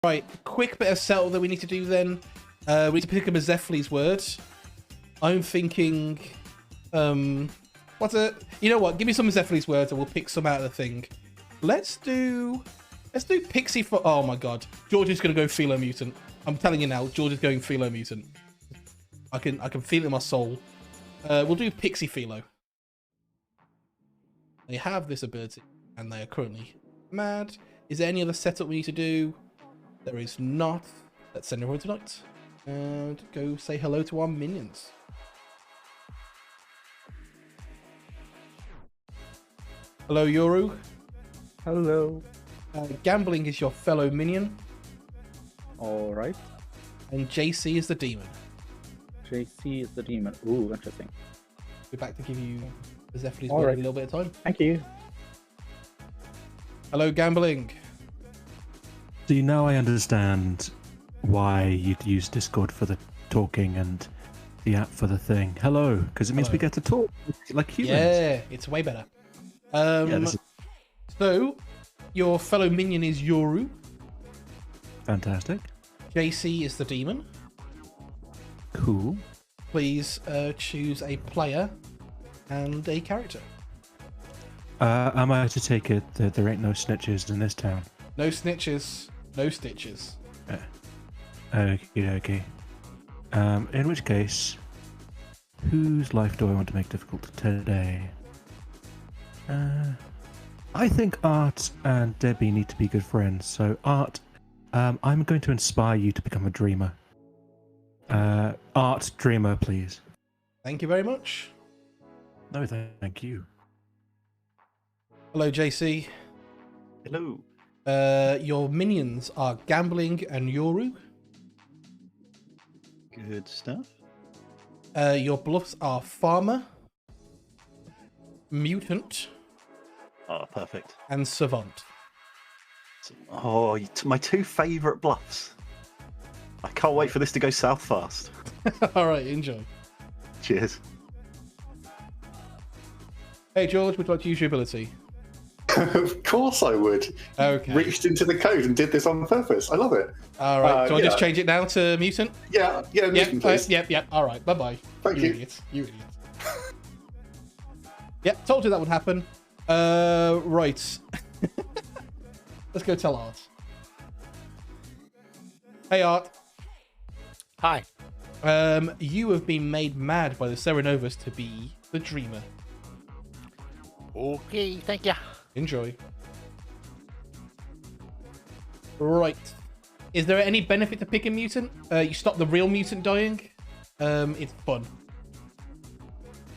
Right, quick bit of settle that we need to do then. We need to pick up a Zephley's word. I'm thinking, what's it? You know what? Give me some Zephley's words and we'll pick some out of the thing. Let's do Pixie for. Oh my god, George is gonna go Philo Mutant. I'm telling you now, George is going Philo Mutant. I can feel it in my soul. We'll do Pixie Philo. They have this ability, and they are currently mad. Is there any other setup we need to do? There is not. Let's send everyone tonight and go say hello to our minions. Hello, Yoru. Hello. Gambling is your fellow minion. All right. And JC is the demon. JC is the demon. Ooh, interesting. We're back to give you the Zephley's All word right. in a little bit of time. Thank you. Hello, Gambling. See, now I understand why you'd use Discord for the talking and the app for the thing. Hello, because it means we get to talk like humans. Yeah, it's way better. This is So, your fellow minion is Yoru. fantastic. JC is the demon. Cool. Please choose a player and a character. Am I to take it that there ain't no snitches in this town? No snitches, no stitches. Okay. In which case, whose life do I want to make difficult today? I think Art and Debbie need to be good friends. So, Art, I'm going to inspire you to become a dreamer. Art, dreamer, please. Thank you very much. No, thank you. Hello, JC. Hello. Your minions are Gambling and Yoru. Good stuff. Your bluffs are Farmer, Mutant, Oh, perfect. and Savant. Oh, my two favourite bluffs. I can't wait for this to go south fast. All right, enjoy. Cheers. Hey, George, would you like to use your ability? Of course I would. Okay. Reached into the code and did this on purpose. I love it. All right. Do I yeah. just change it now to Mutant? Yeah, Mutant, please. Yep. All right. Bye-bye. Thank you. Idiots. You idiots. Yep, told you that would happen. Right. Let's go tell Art. Hey, Art. Hi. You have been made mad by the Serenovas to be the Dreamer. Okay, thank you. Enjoy. Right. Is there any benefit to picking Mutant? You stop the real Mutant dying. It's fun.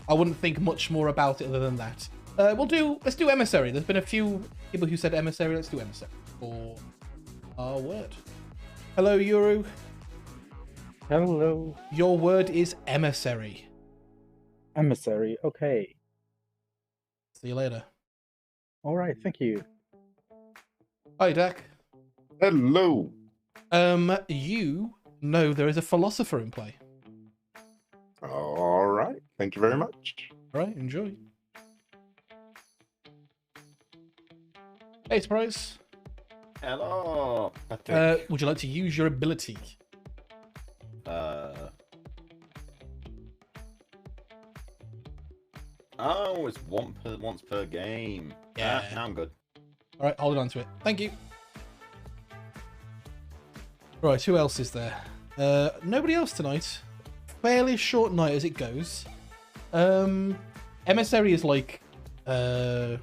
I wouldn't think much more about it other than that. Let's do Emissary. There's been a few people who said Emissary. Let's do Emissary for our word. Hello, Yoru. Hello. Your word is Emissary. Emissary. Okay. See you later. All right. Thank you. Hi, Dak. Hello. You know there is a philosopher in play. All right. Thank you very much. All right, enjoy. Hey, Surprise. Hello. Would you like to use your ability? Oh, it's once per game. Yeah. Now I'm good. All right, hold on to it. Thank you. Right, who else is there? Nobody else tonight. Fairly short night as it goes. Emissary is like an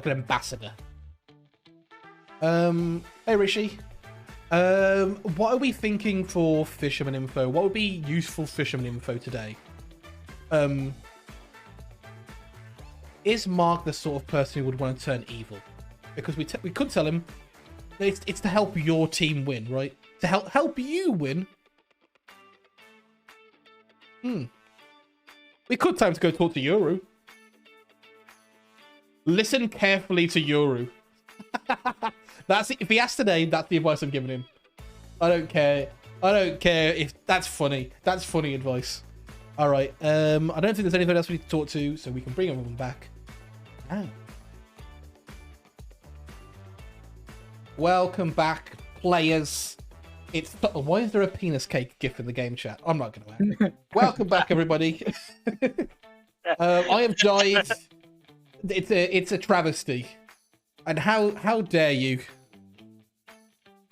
ambassador. Hey Rishi. What are we thinking for fisherman info? What would be useful fisherman info today? Is Mark the sort of person who would want to turn evil? Because we could tell him that it's to help your team win, right? To help you win. We could time to go talk to Yoru. Listen carefully to Yoru. That's it. If he asks today, that's the advice I'm giving him. I don't care. I don't care if that's funny. That's funny advice. All right. I don't think there's anything else we need to talk to, so we can bring everyone back. Now. Welcome back, players. Why is there a penis cake gif in the game chat? I'm not going to. Welcome back, everybody. I have died. It's a travesty, and how dare you?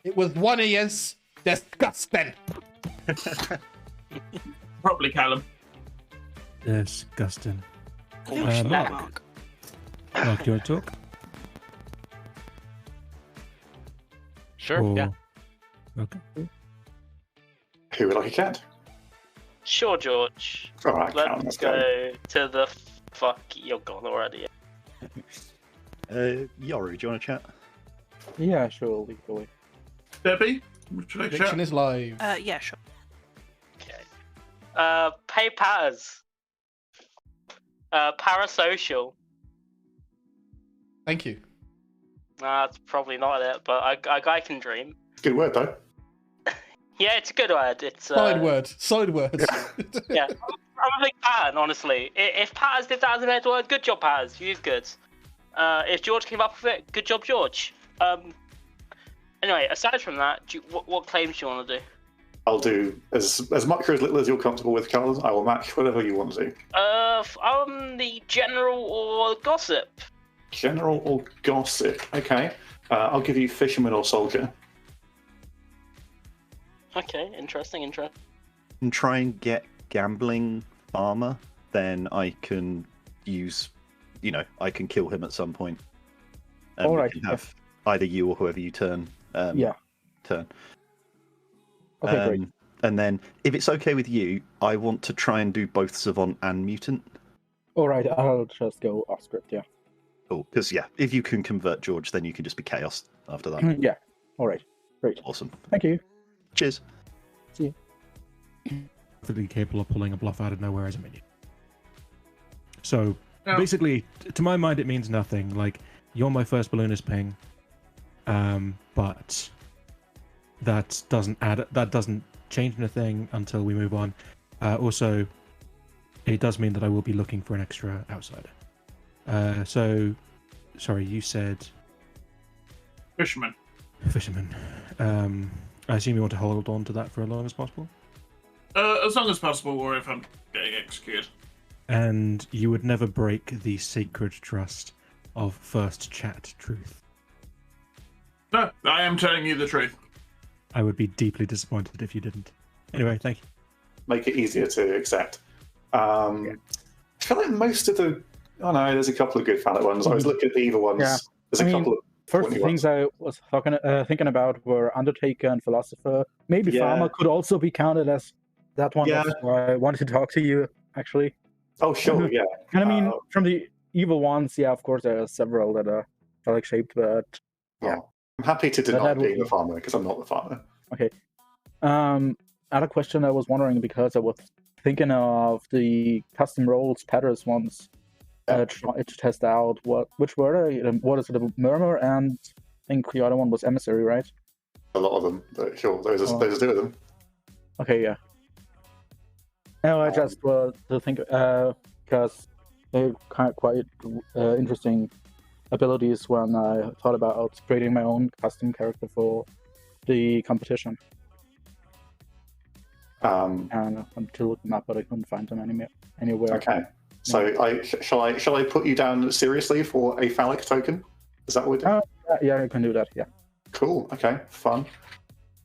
It was one of yours. Disgusting. Probably Callum. Disgusting. Mark. Mark, do you want to talk? Sure, Or- yeah. Okay. Who would like a cat? Sure, George. All right, Callum, Let's let's go go. to the fuck. You're gone already. Yoru, do you want to chat? Yeah, sure, legally. Debbie, would you like to Prediction chat? is live. Yeah, sure. Pay Patters. Parasocial. Thank you. That's probably not it, but I can dream. Good word, though. Yeah, it's a good word. It's Side word. Yeah, I'm a big pattern, honestly. If Patters did that as an Ed word, good job, Patters. Use good. If George came up with it, good job, George. Anyway, aside from that, what claims do you want to do? I'll do as much or as little as you're comfortable with, Carl. I will match whatever you want to do. The general or gossip. General or gossip? Okay. I'll give you fisherman or soldier. Okay, interesting. And try and get gambling farmer, then I can use, I can kill him at some point. And All we right, can have either you or whoever you turn. Turn. Okay, great. And then, if it's okay with you, I want to try and do both Savant and Mutant. All right, I'll just go off script, yeah. Cool, because if you can convert George, then you can just be Chaos after that. Yeah, all right, great. Awesome. Thank you. Cheers. Perfectly capable of pulling a bluff out of nowhere as a minion. So Yeah. basically, to my mind, it means nothing. Like, you're my first balloonist ping, but that doesn't change anything until we move on. Also, it does mean that I will be looking for an extra outsider. So, sorry, you said Fisherman. fisherman. I assume you want to hold on to that for as long as possible? As long as possible, or if I'm getting executed. And you would never break the sacred trust of first chat truth. No, I am telling you the truth. I would be deeply disappointed if you didn't. Anyway, thank you. Make it easier to accept. I feel like most of the... Oh no, there's a couple of good phallic ones. I was looking at the evil ones. Yeah. There's a couple of... First pointy things I was thinking about were Undertaker and Philosopher. Maybe Yeah. Farmer could also be counted as that one. Yeah. That's why I wanted to talk to you, actually. Oh, sure, yeah. And I mean, from the evil ones, yeah, of course, there are several that are phallic shaped, but yeah. Oh, I'm happy to deny that would being be- the farmer, because I'm not the farmer. Okay. Other question I was wondering, because I was thinking of the custom roles Patters ones. Try to test out which were they? What is it? A Murmur, and I think the other one was Emissary, right? A lot of them, but sure, those are two of them. Okay, yeah. No, I just to think because they're quite interesting abilities when I thought about creating my own custom character for the competition. And I'm still looking up, but I couldn't find them anywhere. Okay. So shall I put you down seriously for a phallic token? Is that what we do? Yeah, I can do that. Yeah. Cool. Okay. Fun.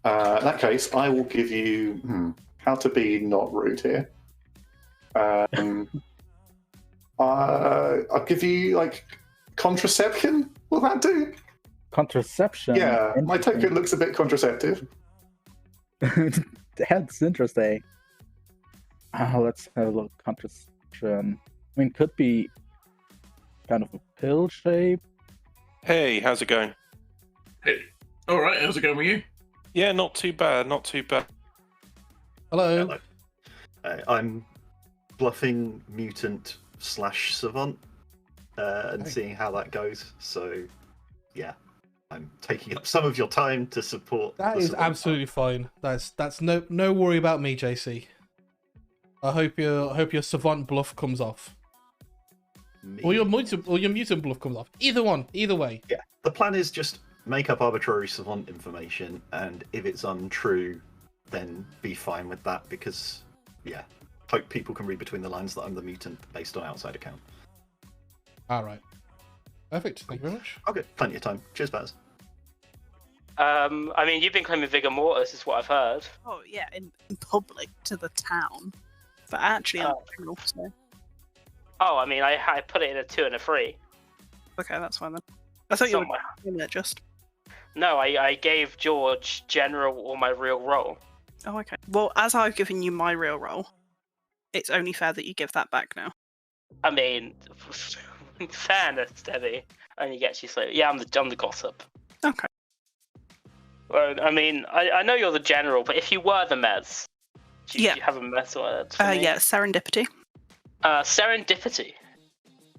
In that case, I will give you how to be not rude here. I'll give you like contraception. Will that do? Contraception. Yeah, my token looks a bit contraceptive. That's interesting. Let's have a look. Contraception. I mean, could be kind of a pill shape. Hey, how's it going? Hey. All right, how's it going with you? Yeah, not too bad, not too bad. Hello. I'm bluffing Mutant / Savant and seeing how that goes. So, yeah, I'm taking up some of your time to support. That the is Savant absolutely fine. That's no worry about me, JC. I hope your Savant bluff comes off. Me. Or your mutant bluff comes off. Either one, either way. Yeah, the plan is just make up arbitrary savant information, and if it's untrue, then be fine with that, because, yeah, hope people can read between the lines that I'm the mutant based on outside account. All right. Perfect. Thank you very much. Okay, plenty of time. Cheers, Baz. I mean, you've been claiming vigor mortis, is what I've heard. Oh yeah, in public to the town, but actually on the general. So. Oh, I mean, I put it in a 2 and a 3. Okay, that's fine then. I thought you were doing that just. No, I gave George general or my real role. Oh, okay. Well, as I've given you my real role, it's only fair that you give that back now. I mean, in fairness, Debbie, only gets you so. Yeah, I'm the gossip. Okay. Well, I mean, I know you're the general, but if you were the mez, do you have a mez word? Yeah, serendipity. Serendipity.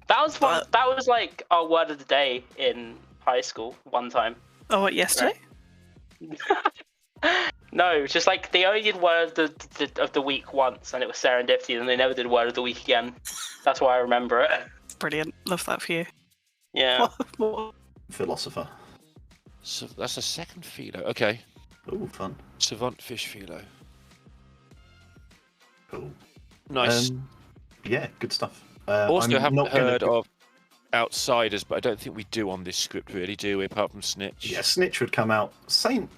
That was like our word of the day in high school one time. Oh, what, yesterday? Right? No, just like they only did word of the week once, and it was serendipity, and they never did word of the week again. That's why I remember it. Brilliant. Love that for you. Yeah. Philosopher. So that's a second philo. Okay. Ooh, fun. Savant fish philo. Cool. Nice. Yeah, good stuff. Also, I'm haven't not gonna heard of Outsiders, but I don't think we do on this script, really, do we? Apart from Snitch. Yeah, Snitch would come out same,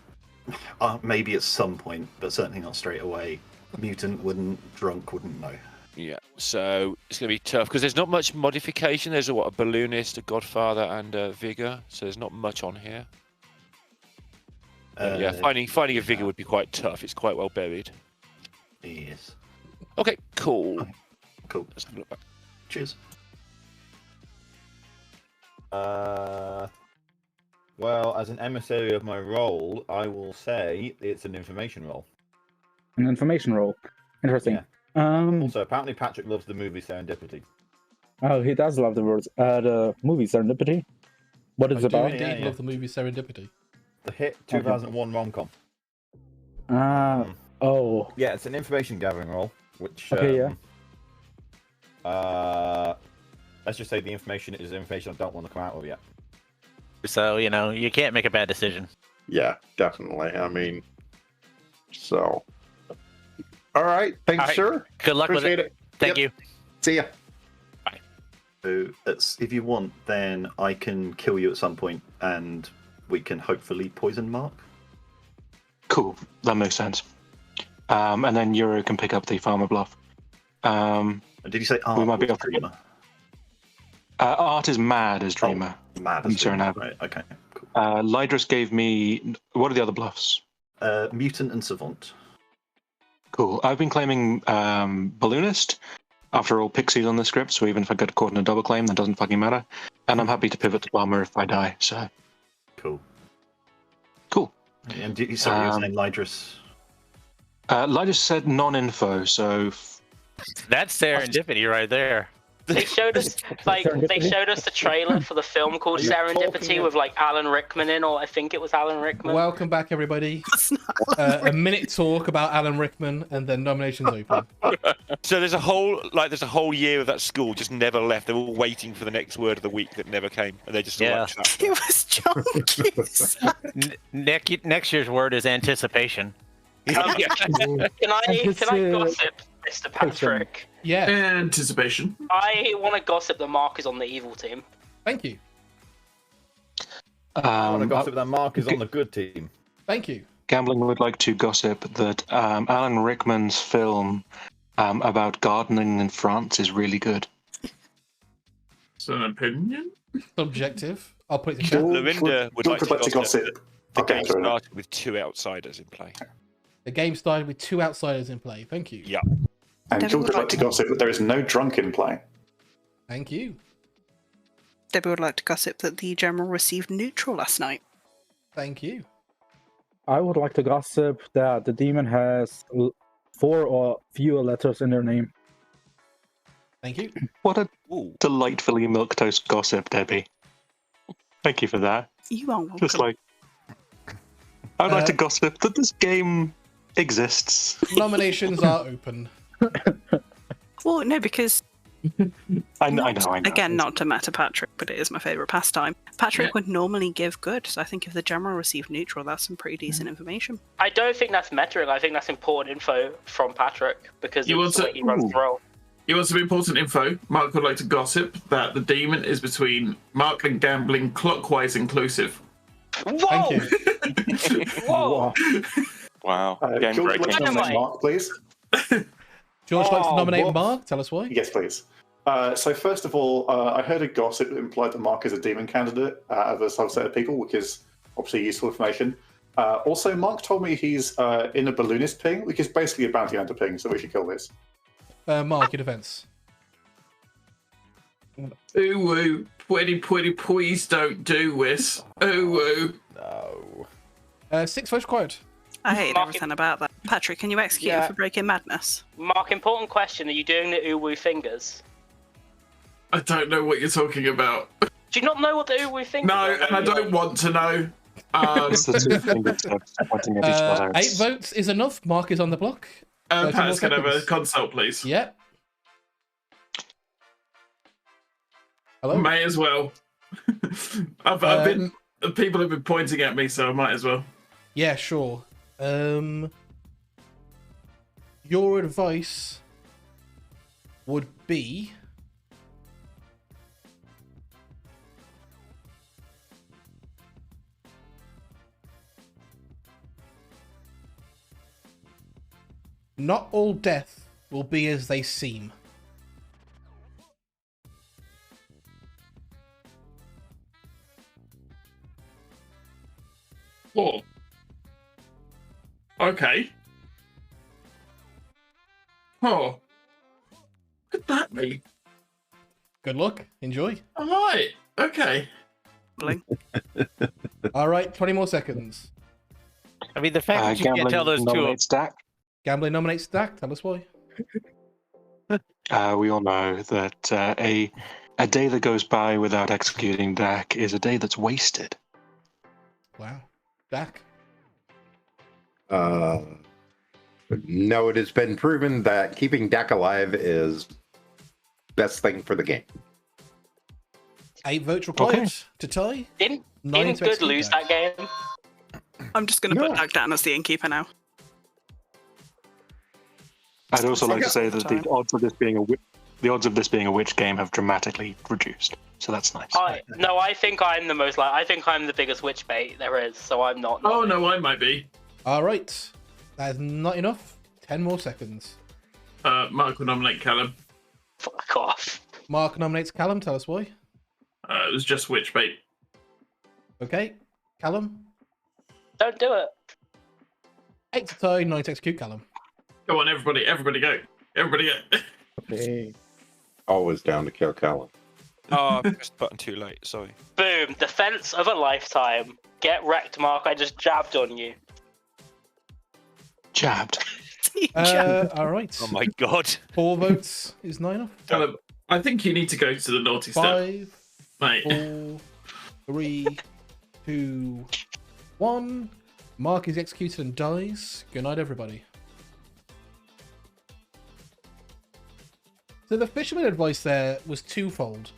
maybe at some point, but certainly not straight away. Mutant wouldn't, Drunk wouldn't know. Yeah, so it's going to be tough because there's not much modification. There's a balloonist, a Godfather, and a Vigor, so there's not much on here. Yeah, finding a Vigor would be quite tough. It's quite well buried. Yes. Okay, cool. Okay, cool. Let's have a look back. Cheers. Well, as an emissary of my role, I will say it's an information role. An information role. Interesting. Yeah. Also, apparently Patrick loves the movie Serendipity. Oh, he does love the movie Serendipity. What is it about? I do indeed love the movie Serendipity. The hit 2001 rom-com. Oh. Yeah, it's an information gathering role, which... Okay, let's just say the information is information I don't want to come out of yet. So, you can't make a bad decision. Yeah, definitely. I mean, so... All right. Thanks, sir. Good luck Appreciate with it. Thank you. See ya. Bye. So, if you want, then I can kill you at some point, and we can hopefully poison Mark. Cool, that makes sense. And then Euro can pick up the farmer bluff. Did you say Art we might be or able to... Dreamer? Art is mad as Dreamer. Oh, mad as Dreamer. Right, okay, cool. Lydrus gave me... What are the other bluffs? Mutant and Savant. Cool. I've been claiming Balloonist. After all, Pixie's on the script, so even if I get caught in a double claim, that doesn't fucking matter. And I'm happy to pivot to Bomber if I die, so... Cool. Cool. And sorry, your name Lydrus? Lydrus said non-info, so... That's serendipity right there. They showed us the trailer for the film called Serendipity with like Alan Rickman in, or I think it was Alan Rickman. Welcome back, everybody. A minute talk about Alan Rickman, and then nominations open. So there's a whole year of that school just never left. They're all waiting for the next word of the week that never came, and they just It was junkies. Next year's word is anticipation. Can I gossip, Mr. Patrick? Yeah. Anticipation. I want to gossip that Mark is on the evil team. Thank you. I want to gossip that Mark is on the good team. Thank you. Gambling would like to gossip that Alan Rickman's film about gardening in France is really good. It's an opinion? Subjective. I'll put it in the chat. Lorinda would like to gossip. The game Okay. started with 2 outsiders in play. The game started with 2 outsiders in play. Thank you. Yeah. And Jill would like to gossip that there is no drunk in play. Thank you. Debbie would like to gossip that the general received neutral last night. Thank you. I would like to gossip that the demon has 4 or fewer letters in their name. Thank you. What a delightfully milquetoast gossip, Debbie. Thank you for that. You are welcome. Just like... I would like to gossip that this game exists. Nominations are open. Well, no, because I know. again, not to matter Patrick, but it is my favourite pastime. Patrick would normally give good, so I think if the general received neutral, that's some pretty decent information. I don't think that's metric. I think that's important info from Patrick because You it's want the way he runs the roll. You want some important info? Mark would like to gossip that the demon is between Mark and gambling clockwise inclusive. Whoa! Whoa! Wow. George, would like to nominate Mark, please. George likes to nominate whoops. Mark. Tell us why. Yes, please. So first of all, I heard a gossip that implied that Mark is a demon candidate out of a subset of people, which is obviously useful information. Also, Mark told me he's in a balloonist ping, which is basically a bounty hunter ping, so we should kill this. Mark, your defense. Ooh woo, please don't do this. Ooh woo. No. 6 votes required. I hate everything about that. Patrick, can you execute it for breaking madness? Mark, important question. Are you doing the uwu fingers? I don't know what you're talking about. Do you not know what the uwu fingers No, are? and I don't want to know. It's the 2 fingers pointing at each other. 8 votes is enough. Mark is on the block. Pat's can have a consult, please. Yep. Hello? May as well. I've been. People have been pointing at me, so I might as well. Yeah, sure. Your advice would be not all death will be as they seem. Oh. Okay. Oh. Could that be? Good luck. Enjoy. All right. Okay. All right. 20 more seconds. I mean, the fact that you can't tell those two. Stack. Gambling nominates Stack. Tell us why. We all know that a day that goes by without executing Dak is a day that's wasted. Wow. Dak. No, it has been proven that keeping Dak alive is best thing for the game. 8 votes required to tie. Didn't to Good execute lose Dak. that game? I'm just going to put Dak down as the innkeeper now. I'd also like to say that the odds of this being a witch game have dramatically reduced, so that's nice. No, I think I'm the most I think I'm the biggest witch bait there is, so I'm not. Oh no, I might be. All right. That is not enough. 10 more seconds. Mark will nominate Callum. Fuck off. Mark nominates Callum. Tell us why. It was just witch bait. Okay. Callum. Don't do it. 8 to tie, 9 to execute Callum. Go on, everybody go. Everybody go. Okay. Always down to kill Callum. Oh, I pressed the button too late. Sorry. Boom. Defense of a lifetime. Get wrecked, Mark. I just jabbed on you. Jabbed. All right. Oh my god. 4 votes is not enough. Callum, I think you need to go to the naughty step. 5, Mate. 4, 3, 2, 1. Mark is executed and dies. Good night, everybody. So the fisherman advice there was twofold.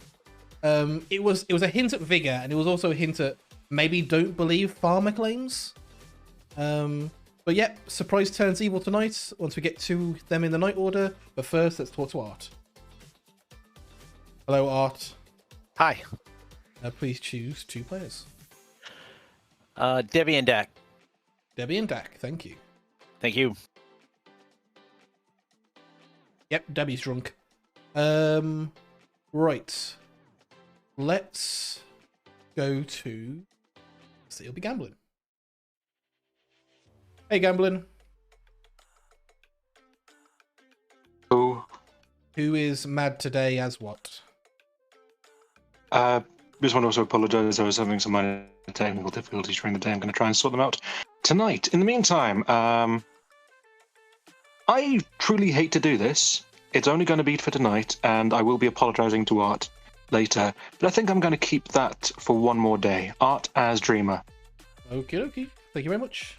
It was a hint at vigor, and it was also a hint at maybe don't believe farmer claims. But yeah, surprise turns evil tonight once we get to them in the night order. But first, let's talk to Art. Hello, Art. Hi. Please choose 2 players. Debbie and Dak. Debbie and Dak, thank you. Thank you. Yep, Debbie's drunk. Right. Let's go to... So it'll be gambling. Hey, gambling. Who is mad today as what? Just want to also apologise. I was having some minor technical difficulties during the day. I'm going to try and sort them out tonight. In the meantime, I truly hate to do this. It's only going to be for tonight, and I will be apologising to Art later. But I think I'm going to keep that for one more day. Art as Dreamer. Okie dokie. Thank you very much.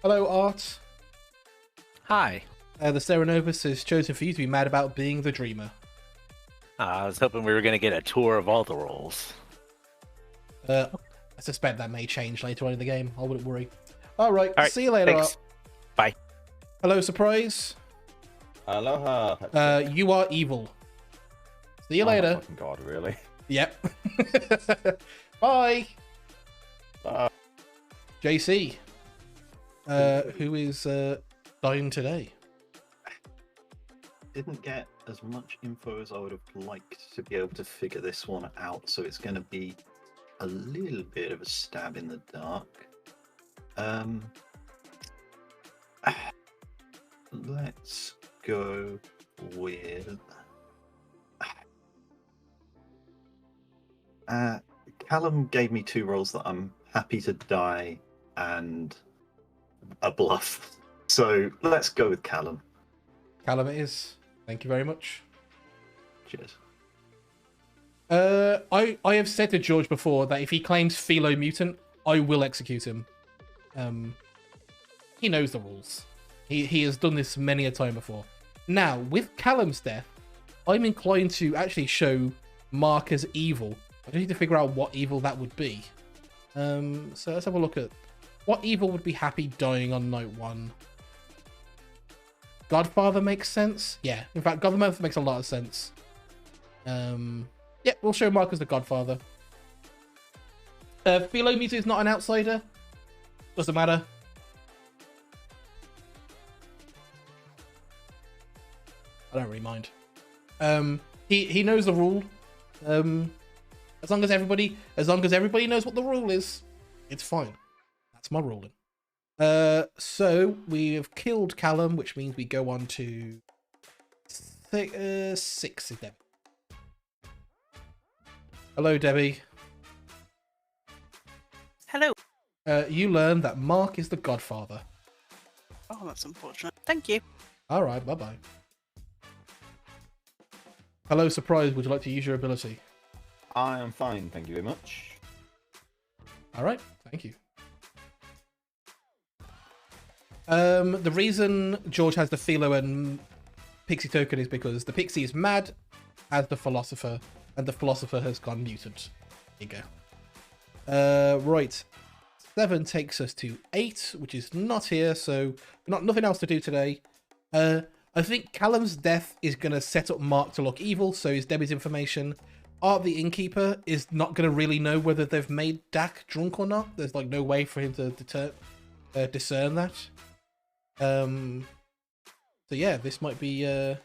Hello, Art. Hi. The Serenovus has chosen for you to be mad about being the Dreamer. I was hoping we were going to get a tour of all the roles. I suspect that may change later on in the game. I wouldn't worry. All right. All right, See you later. thanks. Bye. Hello, surprise. Aloha. You are evil. See you Oh my later. fucking God, really? Yep. Bye. Bye. JC. Who is dying today? Didn't get as much info as I would have liked to be able to figure this one out, so it's going to be a little bit of a stab in the dark. Let's go with Callum gave me 2 rolls that I'm happy to die and a bluff. So let's go with Callum. Callum it is. Thank you very much. Cheers. I have said to George before that if he claims Philo Mutant, I will execute him. He knows the rules. He has done this many a time before. Now, with Callum's death, I'm inclined to actually show Mark as evil. I just need to figure out what evil that would be. So let's have a look at what evil would be happy dying on night 1. Godfather makes sense. Yeah, in fact, Godfather makes a lot of sense. Yeah, we'll show Mark as the Godfather. Philo Mutant is not an outsider. Doesn't matter. I don't really mind. He knows the rule. As long as everybody knows what the rule is, it's fine. That's my ruling. So we have killed Callum, which means we go on to 6 of them. Hello, Debbie. Hello. You learn that Mark is the Godfather. Oh, that's unfortunate. Thank you. All right, bye-bye. Hello, surprise. Would you like to use your ability? I am fine, thank you very much. All right, thank you. The reason George has the Philo and Pixie token is because the Pixie is mad as the Philosopher, and the Philosopher has gone mutant. There you go. Right. 7 takes us to 8, which is not here, so nothing else to do today. I think Callum's death is going to set up Mark to look evil, so is Debbie's information. Art the Innkeeper is not going to really know whether they've made Dak drunk or not. There's like no way for him to discern that. So yeah, this might be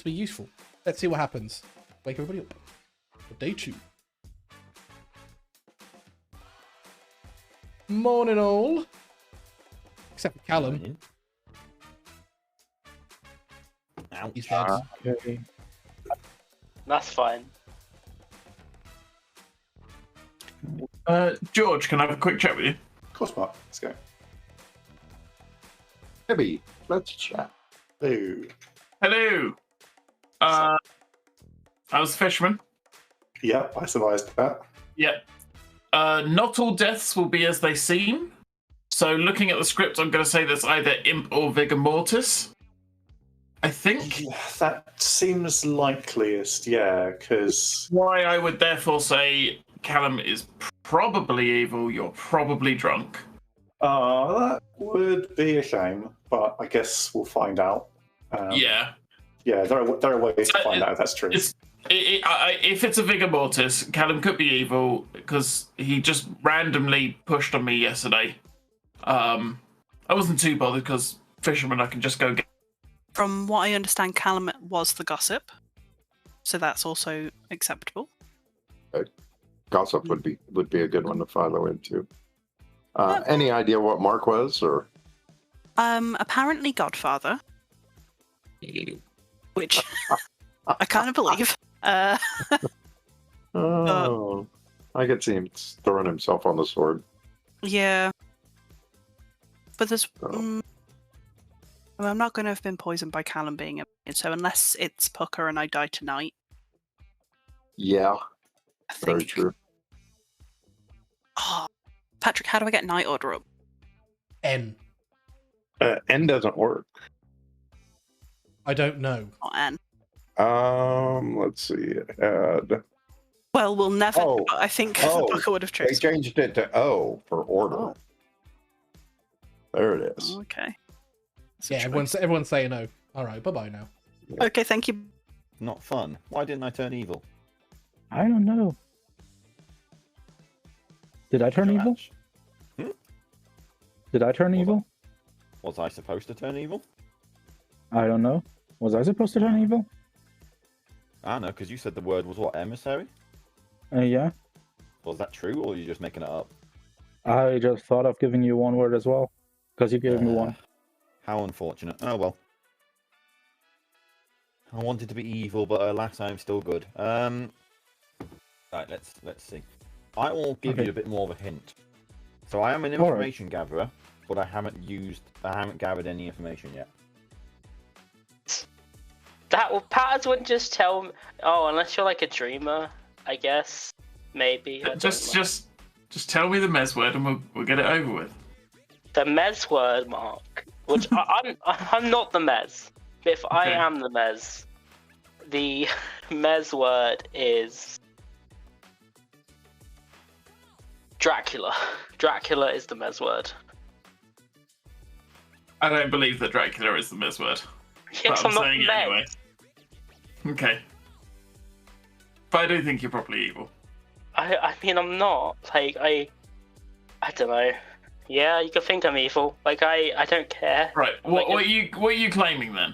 useful. Let's see what happens. Wake everybody up for day 2. Morning all, except for Callum. Ouch. He's dead. Okay. That's fine. George, can I have a quick chat with you? Of course, Mark. Let's go. Debbie, let's chat. Hello. Hello. I was a fisherman. Yep, I survived that. Yep. Not all deaths will be as they seem. So looking at the script, I'm going to say there's either imp or vigor mortis. I think. Yeah, that seems likeliest, yeah, because... Why I would therefore say Callum is probably evil, you're probably drunk. Oh, that would be a shame, but I guess we'll find out. Yeah. Yeah, there are ways to find out if that's true. If it's a vigor mortis, Callum could be evil because he just randomly pushed on me yesterday. I wasn't too bothered because fisherman, I can just go get. From what I understand, Callum was the gossip, so that's also acceptable. Gossip would be a good one to follow into. Any idea what Mark was, or? Apparently Godfather, which I kind of believe. Oh, I could see him throwing himself on the sword. Yeah, but there's. I'm not going to have been poisoned by Callum being a. So unless it's Pucker and I die tonight. Yeah, I think. very true. Oh, Patrick, how do I get night order up? N. N doesn't work. I don't know. Not N. Let's see. Well, we'll never. Oh. But I think Oh, the Booker would have They chosen. changed it to O for order. Oh. There it is. Okay. Yeah, everyone's saying no. All right, bye-bye now. Okay, thank you. Not fun. Why didn't I turn evil? I don't know. Did I turn evil? Did I turn evil? Was I supposed to turn evil? I don't know. Was I supposed to turn evil? I don't know, because you said the word was what, emissary? Yeah. Was that true, or are you just making it up? I just thought of giving you one word as well, because you gave me one. How unfortunate. Oh well. I wanted to be evil, but alas, I'm still good. Right, let's see. I will give you a bit more of a hint. So I am an information gatherer, but I haven't gathered any information yet. Patterns wouldn't just tell me. Oh, unless you're like a dreamer, I guess. Maybe. Just tell me the Mez word and we'll get it over with. The Mez word, Mark. Which I'm not the Mez. But if I am the Mez, the Mez word is Dracula. Dracula is the Mez word. I don't believe that Dracula is the Mez word. Yes, but I'm not saying it Mez. anyway. Okay. But I do think you're probably evil. I mean, I'm not. Like, I don't know. Yeah, you could think I'm evil. Like, I don't care. Right. What are you claiming then?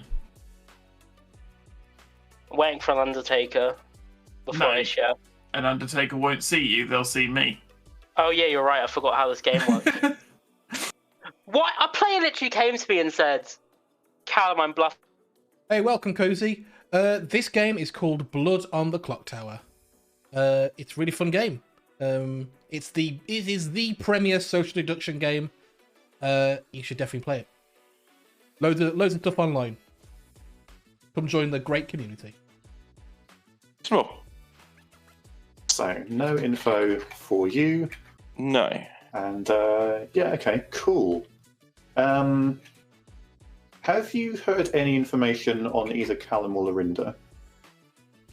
Waiting for an Undertaker before I share. An Undertaker won't see you, they'll see me. Oh yeah, you're right. I forgot how this game works. What? A player literally came to me and said, "Callum, I'm bluffing." Hey, welcome, Cozy. This game is called Blood on the Clocktower. It's a really fun game. It is the premier social deduction game. You should definitely play it. Loads of stuff online. Come join the great community. Small. So, no info for you. No. And, yeah, okay, cool. Have you heard any information on either Callum or Lorinda?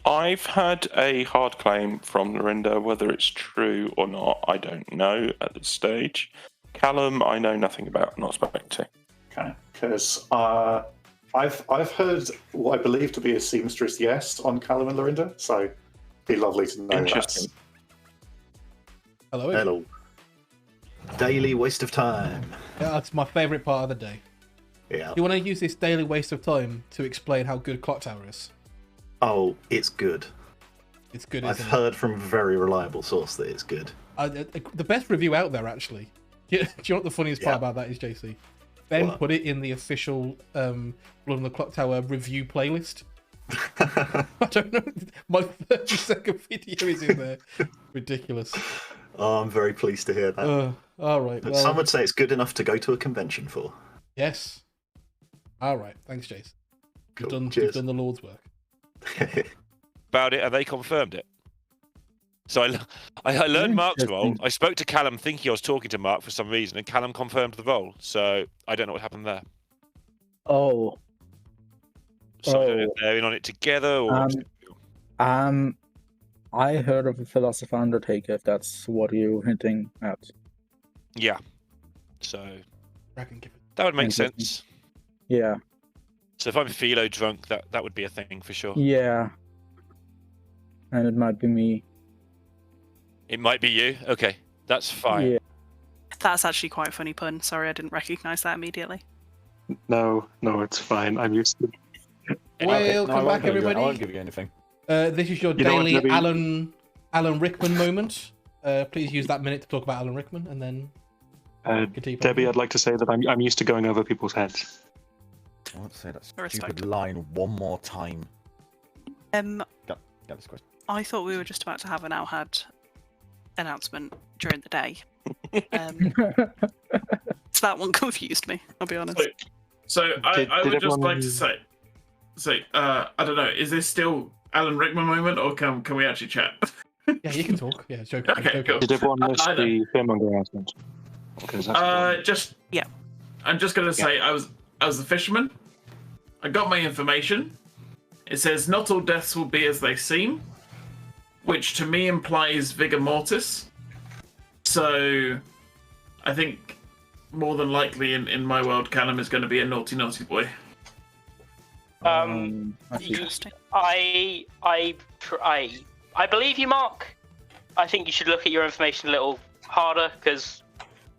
I've had a hard claim from Lorinda. Whether it's true or not, I don't know at this stage. Callum, I know nothing about, not spoken to. Okay, because I've heard what I believe to be a seamstress yes on Callum and Lorinda, so it'd be lovely to know that. Hello. Hello. Daily waste of time. Yeah, that's my favourite part of the day. Yeah. Do you want to use this daily waste of time to explain how good Clocktower is? Oh, it's good. It's good. I've heard from a very reliable source that it's good. The best review out there, actually. Do you know what the funniest part about that is, JC? Ben put it in the official Blood on the Clocktower review playlist. I don't know. My 30-second video is in there. Ridiculous. Oh, I'm very pleased to hear that. All right. But well, some would say it's good enough to go to a convention for. Yes. All right. Thanks, Jason. Cool. You've done the Lord's work. About it, and they confirmed it. So I learned Mark's role. I spoke to Callum thinking I was talking to Mark for some reason, and Callum confirmed the role. So I don't know what happened there. Oh. So I don't know if they're in on it together or. I heard of a Philosopher Undertaker, if that's what you're hinting at. Yeah. So that would make sense. Yeah. So if I'm philo drunk, that would be a thing for sure. Yeah. And it might be me. It might be you. Okay, that's fine. Yeah. That's actually quite a funny pun. Sorry, I didn't recognise that immediately. No, it's fine. I'm used to it. Welcome back, everybody. I won't give you anything. This is your daily Alan Rickman moment. Please use that minute to talk about Alan Rickman, and then Debbie, I'd like to say that I'm used to going over people's heads. I won't say that stupid line one more time. Got this question. I thought we were just about to have an Alhad announcement during the day. So that one confused me, I'll be honest. So I would just like to say, I don't know, is this still Alan Rickman moment, or can we actually chat? Yeah, you can talk. Yeah, it's joking. Okay, cool. Did everyone miss the Fearmonger announcement? I'm just gonna say I was the fisherman. I got my information. It says, not all deaths will be as they seem, which to me implies vigor mortis. So I think more than likely in my world, Callum is going to be a naughty, naughty boy. Interesting. I believe you, Mark. I think you should look at your information a little harder, because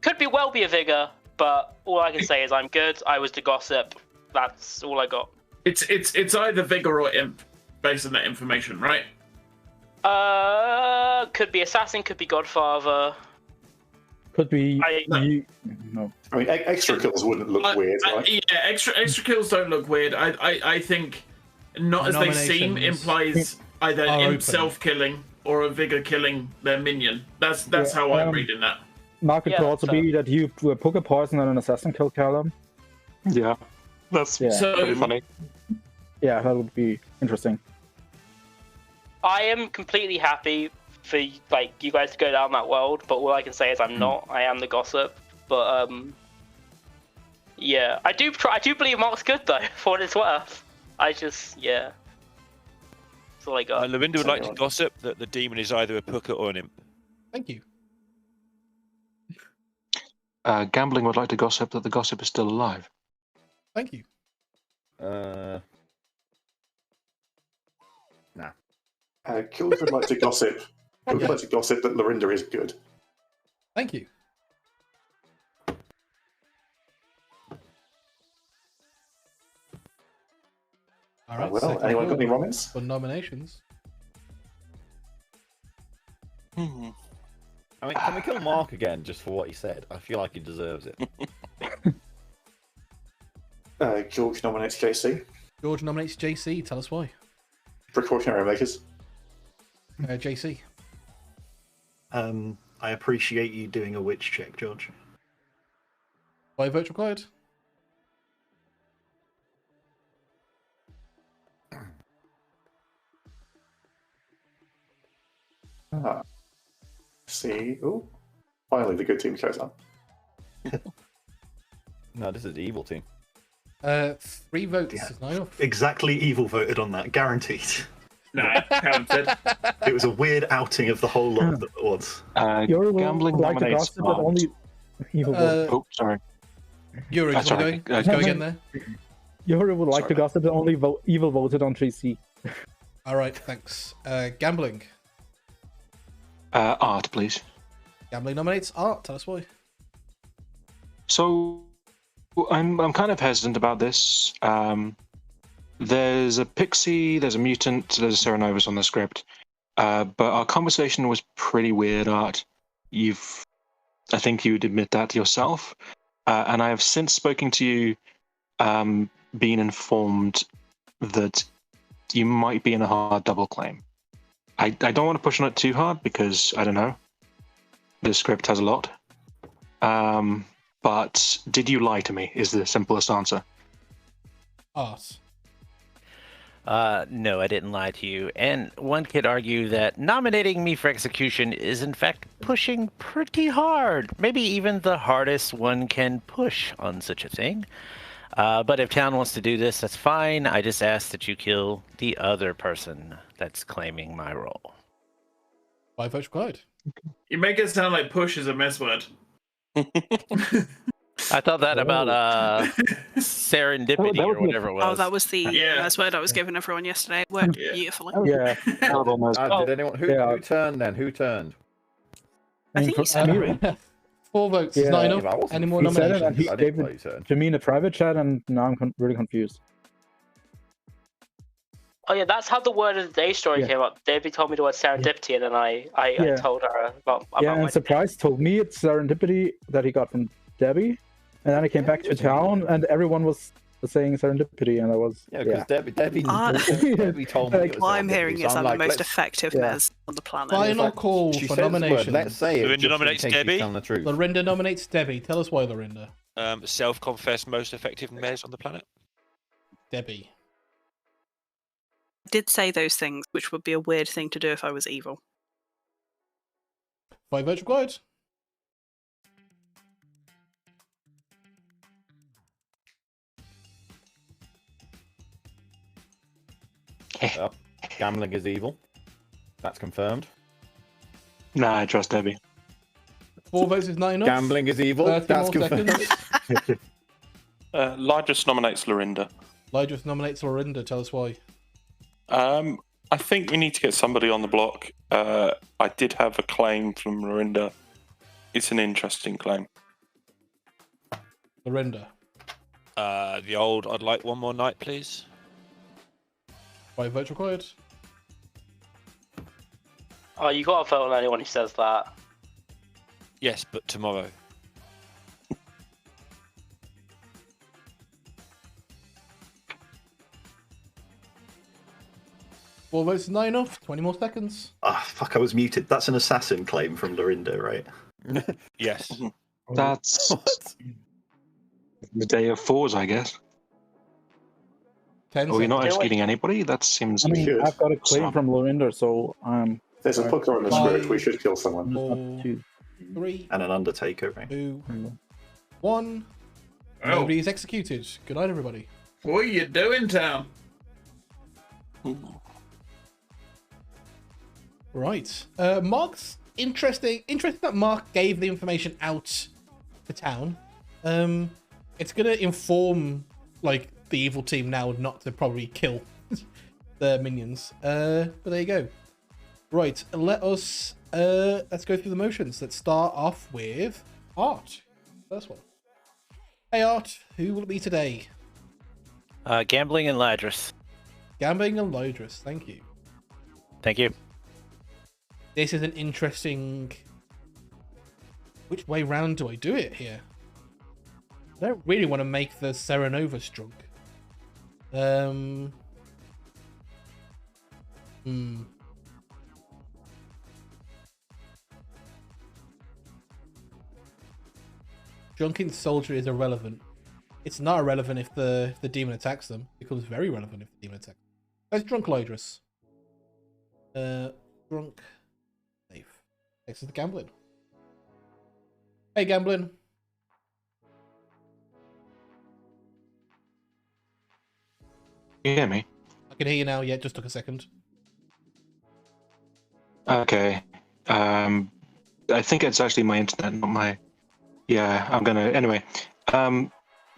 could well be a vigor, but all I can say is I'm good. I was the gossip. That's all I got. It's either vigor or imp, based on that information, right? Could be assassin, could be godfather. Could be. No. I mean, extra kills wouldn't look weird, right? Yeah, extra kills don't look weird. I think not as they seem implies either imp self-killing or a vigor killing their minion. That's how I'm reading that. Mark, it could also be that you do a poker poison and an assassin kill Callum. Yeah, that's pretty funny. Yeah, that would be interesting. I am completely happy for you guys to go down that world, but all I can say is I'm not. I am the gossip, but yeah, I do believe Mark's good though, for what it's worth. That's all I got. Lorinda would like to gossip that the demon is either a pooker or an imp. Thank you. Gambling would like to gossip that the gossip is still alive. Thank you. Nah. Kills would like to gossip. Would like to gossip that Lorinda is good. Thank you. All right. Well, anyone got any comments? For nominations. I mean, can we kill Mark again just for what he said? I feel like he deserves it. George nominates JC. George nominates JC. Tell us why. Precautionary measures. JC. I appreciate you doing a witch check, George. Why vote required? See. Oh, finally the good team shows up. No, this is the evil team. 3 votes. Yeah. Exactly evil voted on that, guaranteed. Nah, counted. It was a weird outing of the whole lot of the odds. Gambling nominates only evil oh, sorry. Yuri, sorry. Go again there. Yuri would like to gossip that only evil voted on 3C. All right, thanks. Gambling. Art, please. Gambling nominates Art. Tell us why. So, I'm kind of hesitant about this. There's a pixie, there's a mutant, there's a Serenovus on the script. But our conversation was pretty weird, Art. I think you'd admit that yourself. And I have since spoken to you, been informed that you might be in a hard double claim. I don't want to push on it too hard because, I don't know, the script has a lot. But did you lie to me, is the simplest answer. Art. No, I didn't lie to you. And one could argue that nominating me for execution is in fact pushing pretty hard. Maybe even the hardest one can push on such a thing. But if town wants to do this, that's fine. I just ask that you kill the other person that's claiming my role. 5 votes required. You make it sound like push is a mess word. I thought that about serendipity or whatever it was. Oh, that was the word I was giving everyone yesterday. It worked beautifully. Yeah. Did anyone who turned then? Who turned? I think you said it. 4 votes is not enough. Any more nominations? He gave it to me in a private chat, and now I'm really confused. Oh yeah, that's how the word of the day story came up. Debbie told me the word serendipity, and then I told her about and Surprise told me it's serendipity that he got from Debbie, and then I came back to town, and everyone was saying serendipity, and I was because Debbie told me. It was I'm hearing it's the most effective mez on the planet. Final call for nomination. Let's say it. Lorinda nominates Debbie. Lorinda nominates Debbie. Tell us why, Lorinda. Self-confessed most effective mez on the planet. Debbie. I did say those things, which would be a weird thing to do if I was evil. 5 votes required. Gambling is evil. That's confirmed. Nah, I trust Debbie. 4 votes is not enough. Gambling is evil. 30 That's more confirmed. seconds. Lydrus nominates Lorinda. Lydrus nominates Lorinda. Tell us why. I think we need to get somebody on the block. I did have a claim from Lorinda. It's an interesting claim. Lorinda. The old, I'd like one more night, please. 5 votes required. Oh, you got to vote on anyone who says that. Yes, but tomorrow. Four votes is not enough. 20 more seconds. Ah, fuck, I was muted. That's an assassin claim from Lorinda, right? Yes. That's the day of fours, I guess. 10 Are we not seconds. executing anybody? That seems. I mean, Should. I've got a claim from Lorinda, so There's a hooker in the script. We should kill someone. 4, 3, And an Undertaker, right? 2, 1. Nobody is executed. Good night, everybody. What are you doing, Town? Right. Mark's interesting that Mark gave the information out to Town. It's gonna inform like the evil team now not to probably kill the minions. But there you go. Right, let's go through the motions. Let's start off with Art. First one. Hey Art, who will it be today? Gambling and Lydrus. Gambling and Lydrus, thank you. Thank you. This is an interesting... Which way round do I do it here? I don't really want to make the Serenovus drunk. Drunken soldier is irrelevant. It's not irrelevant if the demon attacks them. It becomes very relevant if the demon attacks them. That's drunk Lydrus. Drunk. Safe. Next is the gambling. Hey, gambling. You hear me? I can hear you now. Yeah, it just took a second. Okay. I think it's actually my internet, not my. Yeah, I'm gonna. Anyway,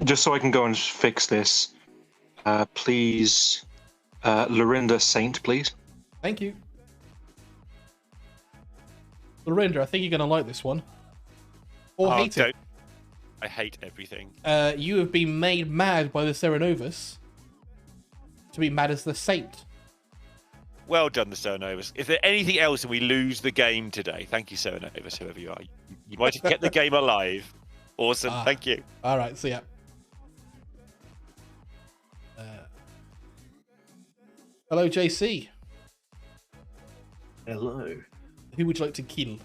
just so I can go and fix this, please, Lorinda Saint, please. Thank you. Lorinda, I think you're going to like this one. Or hate it. I hate everything. You have been made mad by the Serenovus to be mad as the Saint. Well done, the Serenovus. If there's anything else and we lose the game today, thank you, Serenovus, whoever you are. You might have kept the game alive. Awesome, thank you. All right, see ya. Hello, JC. Hello. Who would you like to kill?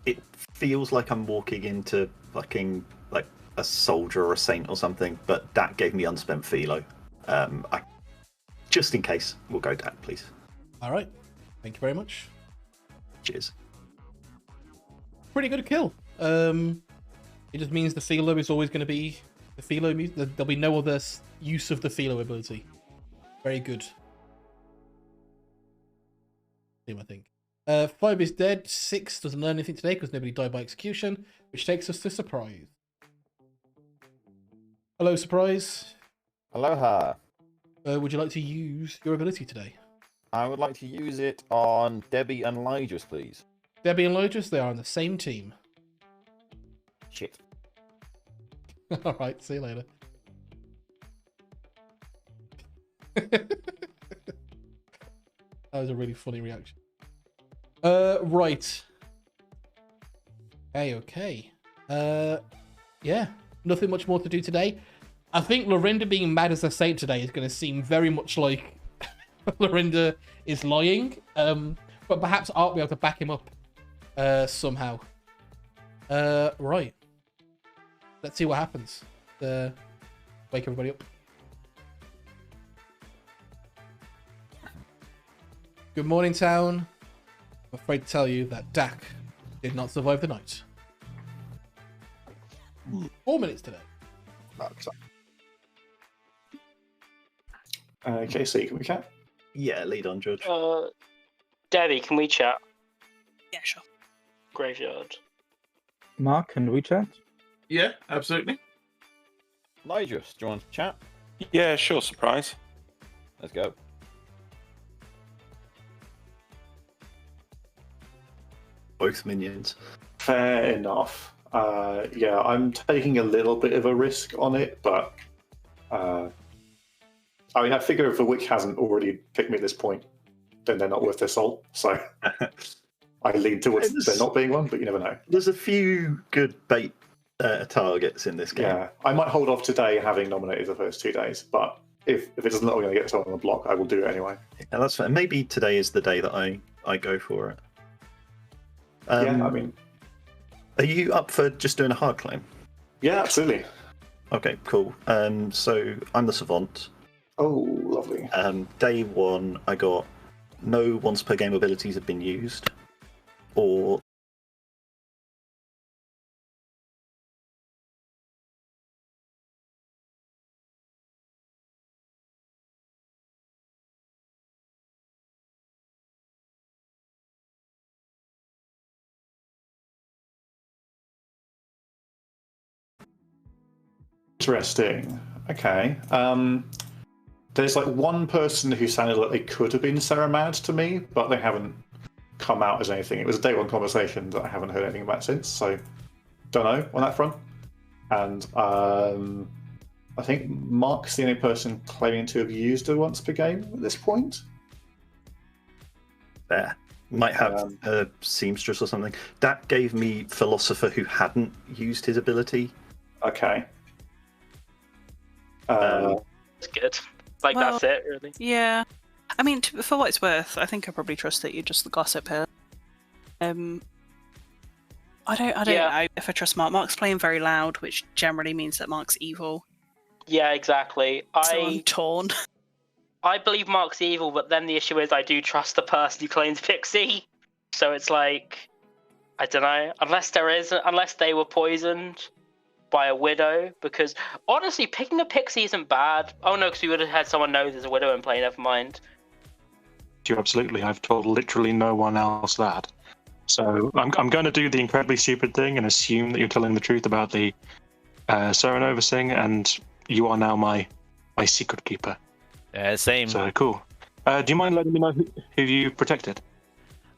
It feels like I'm walking into fucking like a soldier or a saint or something, but Dak gave me unspent philo. Just in case, we'll go Dak, please. All right. Thank you very much. Cheers. Pretty good kill. It just means the philo is always going to be the philo. There'll be no other use of the philo ability. Very good. I think. 5 is dead. 6 doesn't learn anything today because nobody died by execution, which takes us to Surprise. Hello, Surprise. Aloha. Would you like to use your ability today? I would like to use it on Debbie and Lydrus, please. Debbie and Lydrus, they are on the same team. Shit. Alright, see you later. That was a really funny reaction. Right. Okay. Yeah, nothing much more to do today. I think Lorinda being mad as a saint today is going to seem very much like Lorinda is lying. But perhaps Art will be able to back him up somehow. Right. Let's see what happens. Wake everybody up. Good morning, town. I'm afraid to tell you that Dak did not survive the night. 4 minutes today. Okay, so can we chat? Yeah, lead on, George. Debbie, can we chat? Yeah, sure. Graveyard. Mark, can we chat? Yeah, absolutely. Nigel, do you want to chat? Yeah, sure. Surprise. Let's go. Both minions. Fair enough. Yeah, I'm taking a little bit of a risk on it, but I mean, I figure if a witch hasn't already picked me at this point, then they're not worth their salt. So I lean towards there not being one, but you never know. There's a few good bait targets in this game. Yeah, I might hold off today having nominated the first 2 days, but if it doesn't look like I'm going to get someone on the block, I will do it anyway. Yeah, that's fair. Maybe today is the day that I go for it. Yeah, I mean, are you up for just doing a hard claim? Yeah, absolutely. Okay, cool. So I'm the Savant. Oh, lovely. Day 1, I got no once per game abilities have been used, or Interesting. Okay. There's like one person who sounded like they could have been Sarah Mad to me, but they haven't come out as anything. It was a day 1 conversation that I haven't heard anything about since, so don't know on that front. And I think Mark's the only person claiming to have used her once per game at this point. There. Might have a seamstress or something. That gave me Philosopher who hadn't used his ability. Okay. That's good. Like, Well, that's it, really. Yeah. I mean, for what it's worth, I think I probably trust that you're just the gossip here. I don't know if I trust Mark. Mark's playing very loud, which generally means that Mark's evil. Yeah, exactly. So I'm torn. I believe Mark's evil, but then the issue is I do trust the person who claims Pixie. So it's like, I don't know. Unless they were poisoned by a widow, because honestly, picking a Pixie isn't bad. Oh no, because we would have had someone know there's a widow in play. Never mind. Absolutely, I've told literally no one else that. So I'm going to do the incredibly stupid thing and assume that you're telling the truth about the Serenova thing, and you are now my secret keeper. Same. So cool. Do you mind letting me know who you protected?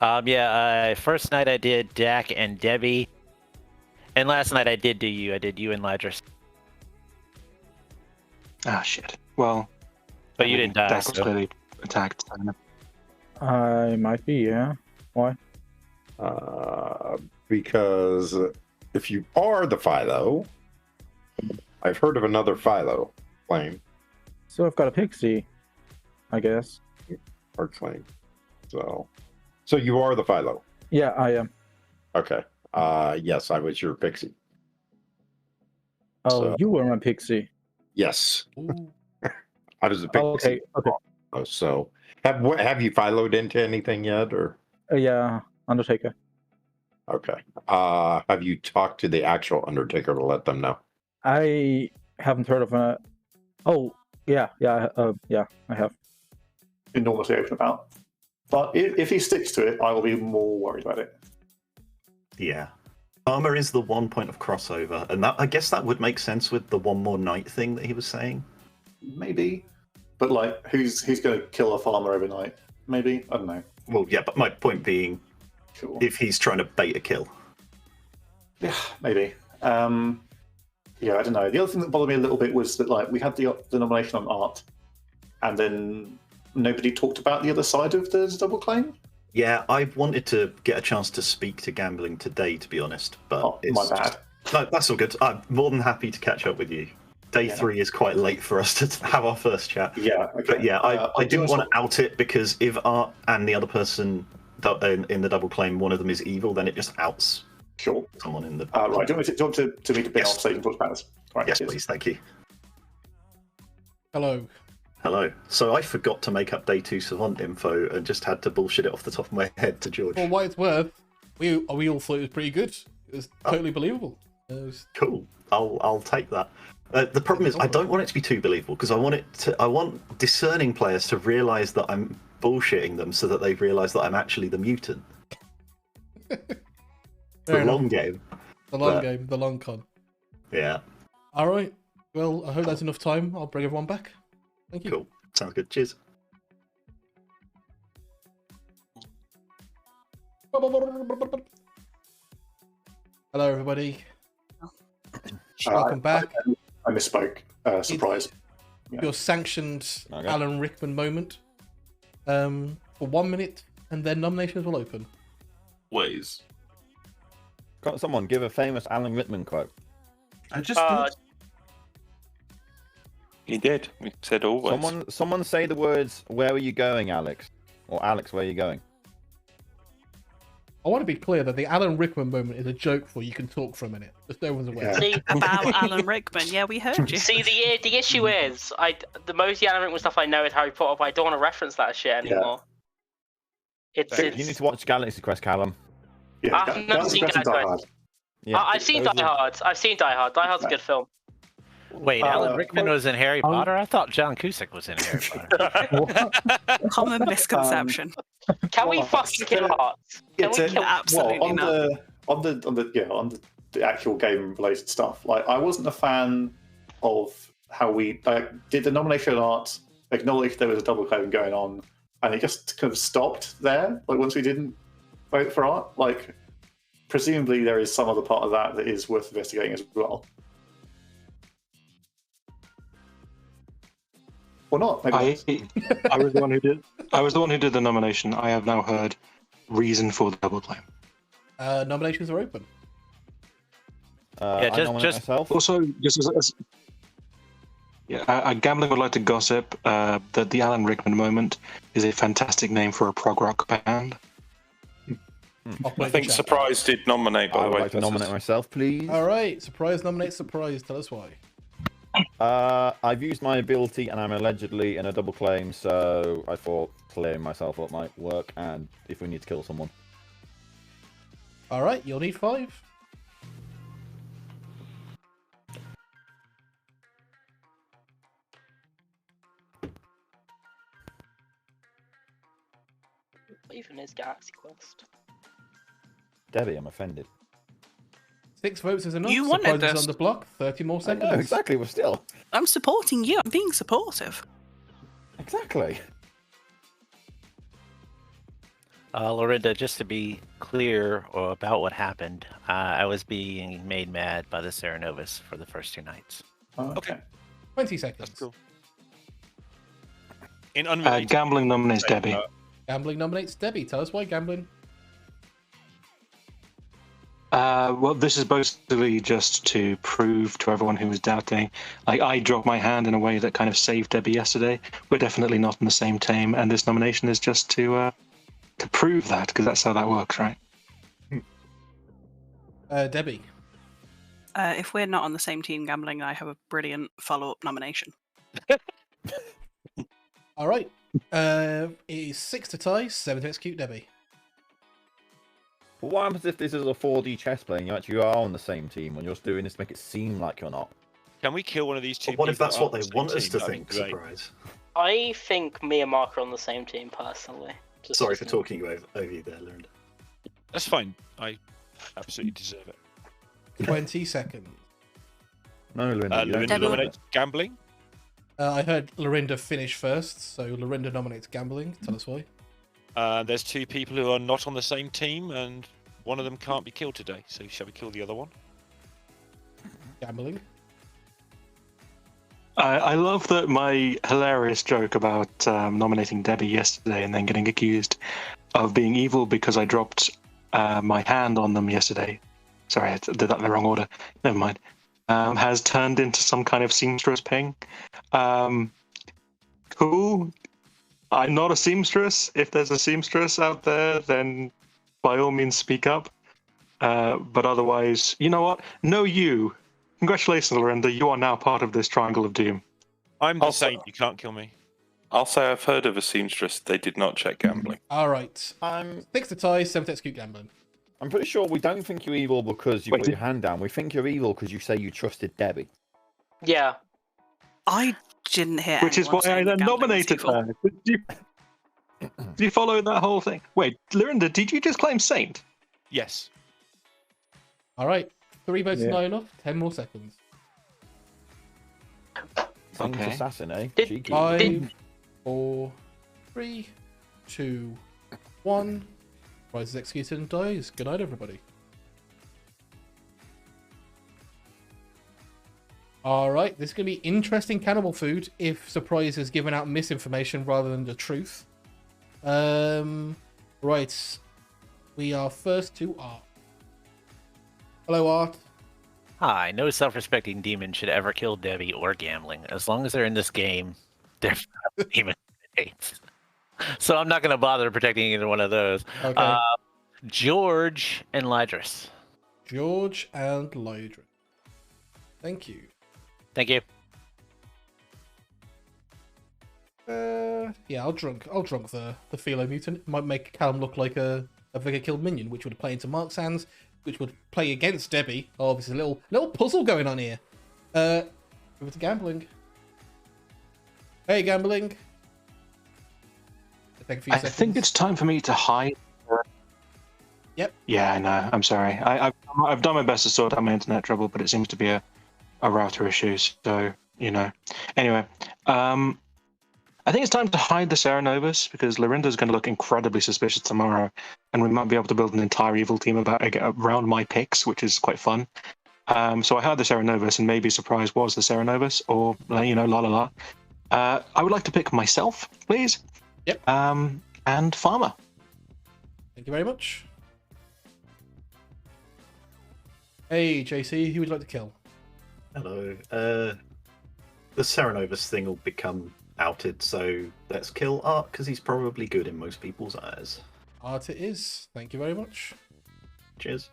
First night I did Dak and Debbie, and last night I did you. I did you and Ladris. Ah, shit. Well, but you didn't die. Dak was clearly attacked. I might be, yeah. Why? Because if you are the Philo, I've heard of another Philo claim. So I've got a Pixie, I guess. Or claim. So you are the Philo? Yeah, I am. Okay. Yes, I was your Pixie. Oh, you were my Pixie. Yes. I was a Pixie. Okay. Oh, so have you Philoed into anything yet, or? Yeah, Undertaker. Okay. Have you talked to the actual Undertaker to let them know? I haven't heard of a. Oh, yeah, I have. Enormously open about. But if he sticks to it, I will be more worried about it. Yeah. Armor is the one point of crossover, and that I guess that would make sense with the one more night thing that he was saying. Maybe. But like, who's going to kill a farmer overnight? Maybe? I don't know. Well, yeah, but my point being, sure. If he's trying to bait a kill. Yeah, maybe. Yeah, I don't know. The other thing that bothered me a little bit was that like we had the nomination on art, and then nobody talked about the other side of the double claim. Yeah, I wanted to get a chance to speak to gambling today, to be honest, but it's my bad. No, that's all good. I'm more than happy to catch up with you. Day 3 is quite late for us to have our first chat. Yeah, okay. But yeah, I didn't want to out it, because if Art and the other person in the double claim, one of them is evil, then it just outs someone in the... Right, do you want to meet a bit off so you can talk about this? Right, yes, please, thank you. Hello. Hello. So I forgot to make up Day 2 Savant info and just had to bullshit it off the top of my head to George. For what it's worth, we all thought it was pretty good. It was totally believable. Cool. I'll take that. The problem is I don't want it to be too believable because I want discerning players to realise that I'm bullshitting them so that they realise that I'm actually the mutant. The long game. The long game, the long con. Yeah. All right. Well, I hope that's enough time. I'll bring everyone back. Thank you. Cool. Sounds good. Cheers. Hello, everybody. Welcome back. I misspoke. Surprise. Your sanctioned Alan Rickman moment. For 1 minute, and then nominations will open. Ways. Got someone give a famous Alan Rickman quote. I just did. He did. We said always. Someone say the words, "Where are you going, Alex?" Or "Alex, where are you going?" I want to be clear that the Alan Rickman moment is a joke for you can talk for a minute. Just so everyone's aware. See, about Alan Rickman. Yeah, we heard you. See, the issue is, the most Alan Rickman stuff I know is Harry Potter, but I don't want to reference that shit anymore. You need to watch Galaxy Quest, Callum. Yeah, I've never seen Galaxy Quest. I've seen Die Hard. Die Hard. Die Hard's a good film. Wait, Alan Rickman was in Harry Potter? I thought John Cusack was in Harry Potter. Common misconception. Can we fucking kill hearts? Can we kill absolutely not? On the actual game related stuff. Like, I wasn't a fan of how we did the nomination art, acknowledged there was a double claim going on, and it just kind of stopped there. Like, once we didn't vote for art, like, presumably there is some other part of that is worth investigating as well. Or not? Maybe I was the one who did. I was the one who did the nomination. I have now heard reason for the double claim. Nominations are open. Just also Gambling would like to gossip that the Alan Rickman moment is a fantastic name for a prog rock band. I think Surprise did nominate, by the way. I'd like to nominate myself, please. All right, Surprise nominates Surprise. Tell us why. I've used my ability and I'm allegedly in a double claim, so I thought clearing myself up might work, and if we need to kill someone. All right, you'll need 5. What even is Galaxy Quest? Debbie, I'm offended. 6 votes is enough. You wanted Surprise is this. on the block. 30 more seconds. No, exactly. We're still. I'm supporting you. I'm being supportive. Exactly. Lorinda, just to be clear about what happened, I was being made mad by the Serenovus for the first 2 nights. Okay. 20 seconds. That's cool. In unrelated, Gambling nominates Debbie. Gambling nominates Debbie. Tell us why Gambling. Well, this is basically just to prove to everyone who was doubting. Like, I dropped my hand in a way that kind of saved Debbie yesterday. We're definitely not in the same team, and this nomination is just to prove that, because that's how that works, right? Debbie. If we're not on the same team, Gambling, I have a brilliant follow-up nomination. All right. It is 6 to tie, 7 to execute Debbie. But what happens if this is a 4D chess play and you actually are on the same team when you're just doing this to make it seem like you're not? Can we kill one of these two? What if people that's that what are they on the want same us team? to That'd think? be great. Surprise. I think me and Mark are on the same team personally. Sorry for talking over you there, Lorinda. That's fine. I absolutely deserve it. 20 seconds. No, Lorinda. Lorinda nominates Gambling. I heard Lorinda finish first, so Lorinda nominates Gambling. Tell us why. There's 2 people who are not on the same team, and one of them can't be killed today. So shall we kill the other one? Gambling. I love that my hilarious joke about nominating Debbie yesterday and then getting accused of being evil because I dropped my hand on them yesterday. Sorry, I did that in the wrong order. Never mind. Has turned into some kind of seamstress ping. Cool. I'm not a seamstress. If there's a seamstress out there, then by all means speak up. But otherwise, you know what? No, you. Congratulations, Lorinda. You are now part of this triangle of doom. I'm the saint. You can't kill me. I'll say I've heard of a seamstress. They did not check Gambling. All right. 6 to tie, 7 to execute Gambling. I'm pretty sure we don't think you're evil because you put your hand down. We think you're evil because you say you trusted Debbie. Yeah. I didn't hear Which is anyone why I saying then that gambling was nominated evil. her. Do you follow that whole thing? Wait, Lorinda, did you just claim Saint? Yes. All right. 3 votes is Yeah. not enough. 10 more seconds. Saint Okay. assassin, eh? Did- Cheeky. 5, 4, 3, 2, 1. Prize is executed and dies. Good night, everybody. Alright, this is going to be interesting cannibal food if Surprise has given out misinformation rather than the truth. Right. We are first to Art. Hello, Art. Hi, no self-respecting demon should ever kill Debbie or gambling. As long as they're in this game, they're demon candidates. So I'm not going to bother protecting either one of those. Okay. George and Lydris. George and Lydra. Thank you. Thank you. Yeah, I'll drunk the Philo mutant. It might make Callum look like a Vigor killed minion, which would play into Mark's hands, which would play against Debbie. Oh, there's a little puzzle going on here. Over to gambling. Hey, gambling. Take a few I seconds. think it's time for me to hide. Yep. Yeah, no, I'm sorry. I've done my best to sort out my internet trouble, but it seems to be a router issue. So Anyway, I think it's time to hide the Serenovus because Lorinda's going to look incredibly suspicious tomorrow, and we might be able to build an entire evil team around my picks, which is quite fun. So I hide the Serenovus, and maybe Surprise was the Serenovus, or la la la. I would like to pick myself, please. Yep. And Farmer. Thank you very much. Hey, JC, who would you like to kill? Hello. The Serenovus thing will become outed, so let's kill Art because he's probably good in most people's eyes. Art it is. Thank you very much. Cheers.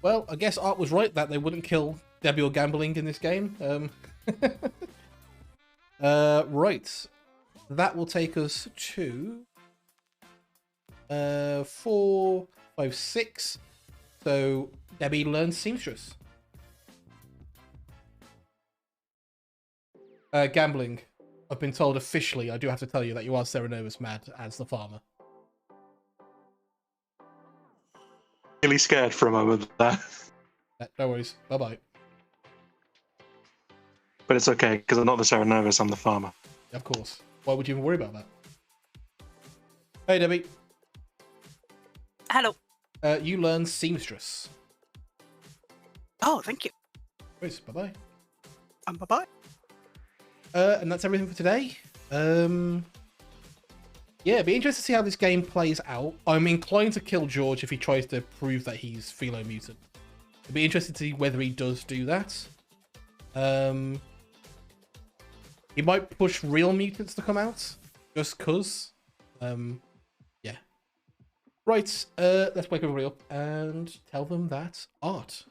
Well, I guess Art was right that they wouldn't kill Debbie or gambling in this game. Right. That will take us to 4, 5, 6. So Debbie learns seamstress. Gambling. I've been told officially, I do have to tell you that you are Serenovus mad as the farmer. Really scared for a moment there. No worries. Bye-bye. But it's okay, because I'm not the Serenovus, I'm the farmer. Of course. Why would you even worry about that? Hey, Debbie. Hello. You learn seamstress. Oh, thank you. Please, bye-bye. Bye-bye. And that's everything for today. Yeah, it'd be interesting to see how this game plays out. I'm inclined to kill George if he tries to prove that he's Philo mutant. It'd be interesting to see whether he does do that. He might push real mutants to come out, just cause. Yeah. Right, let's wake everybody up and tell them that Art.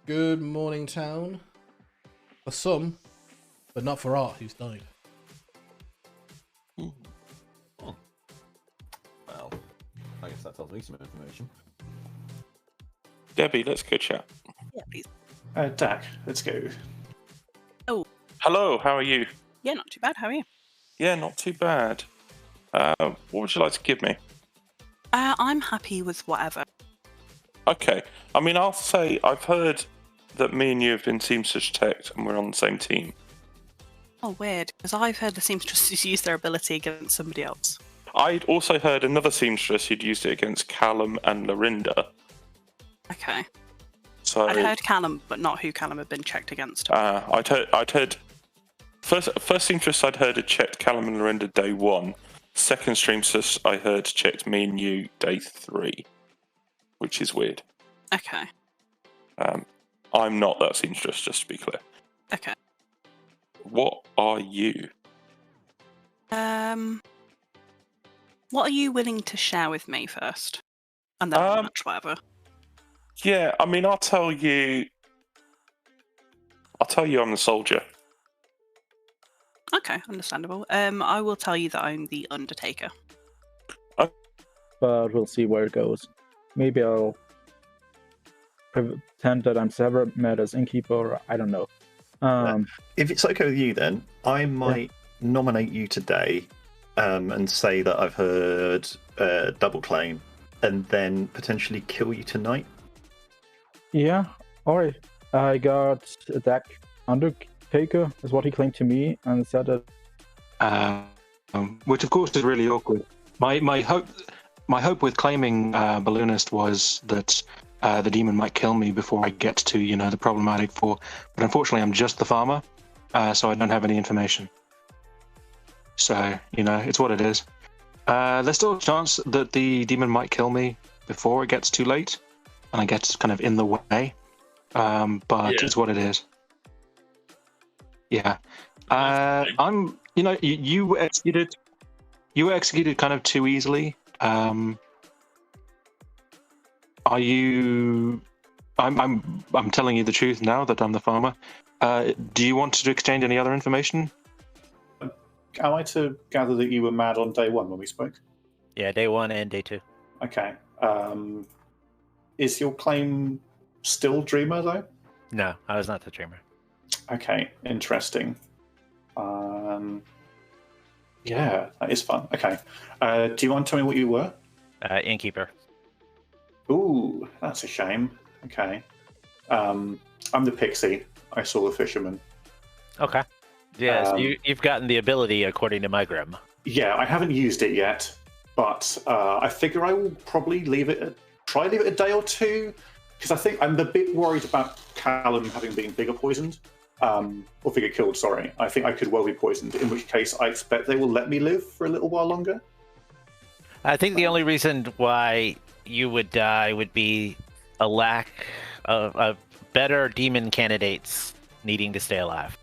Good morning, town. For some, but not for Art, who's died. Oh. Well, I guess that tells me some information. Debbie, let's go chat. Yeah, please. Dak, let's go. Oh. Hello, how are you? Yeah, not too bad. How are you? Yeah, not too bad. What would you like to give me? I'm happy with whatever. Okay. I mean, I'll say I've heard that me and you have been seamstress teched and we're on the same team. Oh, weird. Because I've heard the seamstresses use their ability against somebody else. I'd also heard another seamstress who'd used it against Callum and Lorinda. Okay. So I'd heard Callum, but not who Callum had been checked against. I'd heard first seamstress I'd heard had checked Callum and Lorinda day 1. Second seamstress I heard checked me and you day 3, which is weird. Okay. I'm not that seamstress, just to be clear. Okay. What are you? What are you willing to share with me first? And then I'll match whatever. Yeah, I mean, I'll tell you I'm the soldier. Okay, understandable. I will tell you that I'm the Undertaker. But we'll see where it goes. maybe I'll pretend that I'm Sever met as innkeeper. Or I don't know. If it's okay with you, then I might nominate you today, and say that I've heard double claim, and then potentially kill you tonight. Yeah. All right. I got that Undertaker is what he claimed to me, and said that. Which of course is really awkward. My hope with claiming Balloonist was that the demon might kill me before I get to the problematic 4, but unfortunately I'm just the farmer, so I don't have any information. So it's what it is. There's still a chance that the demon might kill me before it gets too late, and I get kind of in the way. But it's what it is. Yeah. I'm. You were executed. You were executed kind of too easily. Are you? I'm telling you the truth now that I'm the farmer. Do you want to exchange any other information? Am I to gather that you were mad on day 1 when we spoke? Yeah, day 1 and day 2. Okay. Is your claim still Dreamer, though? No, I was not the Dreamer. Okay, interesting. Yeah, that is fun. Okay. Do you want to tell me what you were? Innkeeper. Ooh, that's a shame. Okay. I'm the pixie. I saw the fisherman. Okay. Yes, you've gotten the ability according to my Grim. Yeah, I haven't used it yet, but I figure I will probably leave it a day or 2, because I think I'm a bit worried about Callum having been bigger poisoned, or figure killed. Sorry, I think I could well be poisoned. In which case, I expect they will let me live for a little while longer. I think the only reason why you would die would be a lack of better demon candidates needing to stay alive.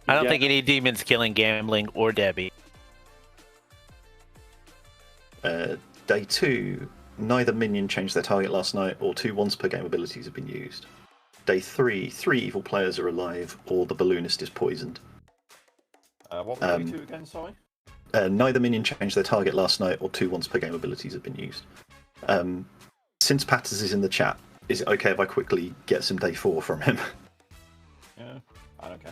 I don't think any demons killing Gambling or Debbie. Day 2, neither minion changed their target last night, or 2 once per game abilities have been used. Day 3, 3 evil players are alive, or the balloonist is poisoned. What were day 2 again, sorry? Neither minion changed their target last night, or 2 once per game abilities have been used. Since Patters is in the chat, is it okay if I quickly get some day 4 from him? Yeah, I don't care.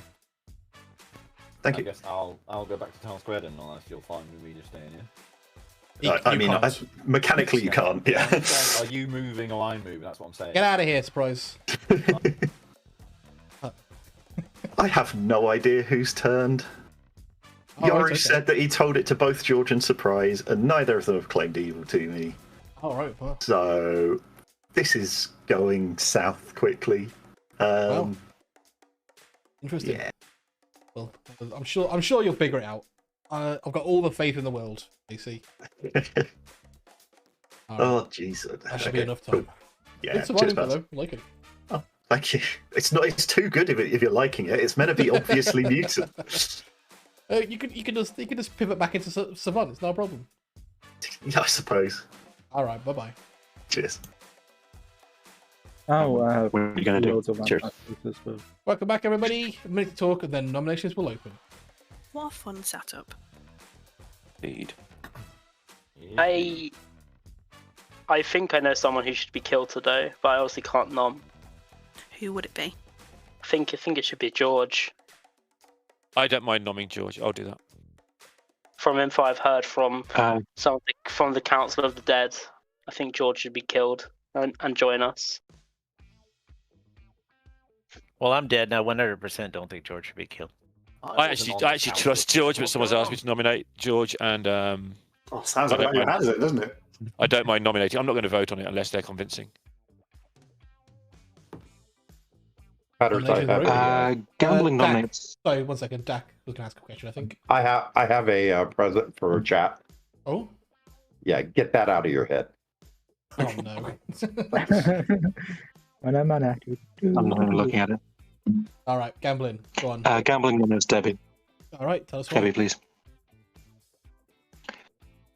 Thank you. I guess I'll go back to Town Square then, unless you're fine with me just staying here. Mechanically you can't. Yeah. Are you moving or I'm moving? That's what I'm saying. Get out of here, Surprise. I have no idea who's turned. Yori said that he told it to both George and Surprise, and neither of them have claimed evil to me. All right. Well. So this is going south quickly. Interesting. Yeah. Well, I'm sure you'll figure it out. I've got all the faith in the world, AC. Oh, jeez. That should be enough time. Yeah, it's surviving though. I like it. Oh, thank you. It's not. It's too good if you're liking it. It's meant to be obviously mutant. You can just pivot back into Savant. It's not a problem. Yeah, I suppose. All right. Bye. Cheers. Oh, what are you going to do? Cheers. Welcome back, everybody. A minute to talk, and then nominations will open. What a fun setup. Indeed. I think I know someone who should be killed today, but I obviously can't nom. Who would it be? I think it should be George. I don't mind nomming George. I'll do that. From info I've heard from from the Council of the Dead, I think George should be killed and join us. Well, I'm dead now. 100% don't think George should be killed. I actually trust George, but someone's asked me to nominate George, and sounds like your hands, doesn't it? I don't mind nominating. I'm not going to vote on it unless they're convincing. Gambling nominates. Sorry, 1 second. Dak was going to ask a question, I think. I have a present for chat. Oh? Yeah, get that out of your head. Oh, no. I'm not even looking at it. All right, gambling. Go on. Gambling nominates Debbie. All right, tell us why. Debbie, please.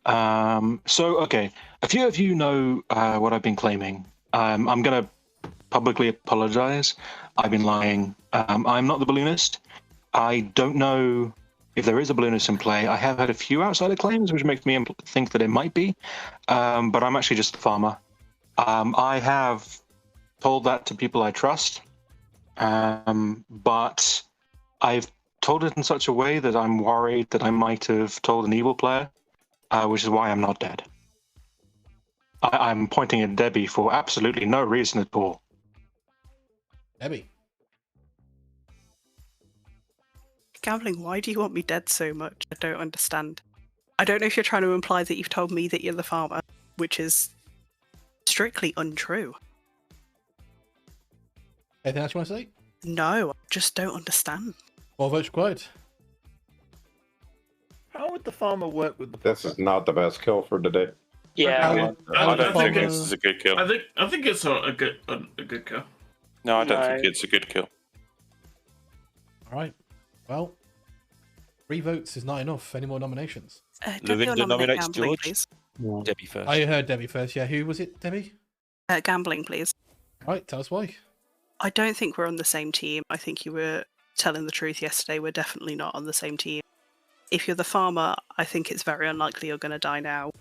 Okay. A few of you know what I've been claiming. I'm going to publicly apologize. I've been lying. I'm not the balloonist. I don't know if there is a balloonist in play. I have had a few outsider claims, which makes me think that it might be. But I'm actually just the farmer. I have told that to people I trust, but I've told it in such a way that I'm worried that I might have told an evil player, which is why I'm not dead. I'm pointing at Debbie for absolutely no reason at all. Debbie. Gambling, why do you want me dead so much? I don't understand. I don't know if you're trying to imply that you've told me that you're the farmer, which is strictly untrue. Anything else you want to say? No, I just don't understand. 4 votes required. How would the farmer work with the? This is not the best kill for today. Yeah, I don't think this is a good kill. I think it's a good kill. No, I don't No. think it's a good kill. All right. Well, 3 votes is not enough. Any more nominations? Debbie will Lorinda nominate nominates gambling, George. please. Debbie first. I heard Debbie first. Yeah, who was it? Debbie? Gambling, please. All right, tell us why. I don't think we're on the same team. I think you were telling the truth yesterday. We're definitely not on the same team. If you're the farmer, I think it's very unlikely you're going to die now.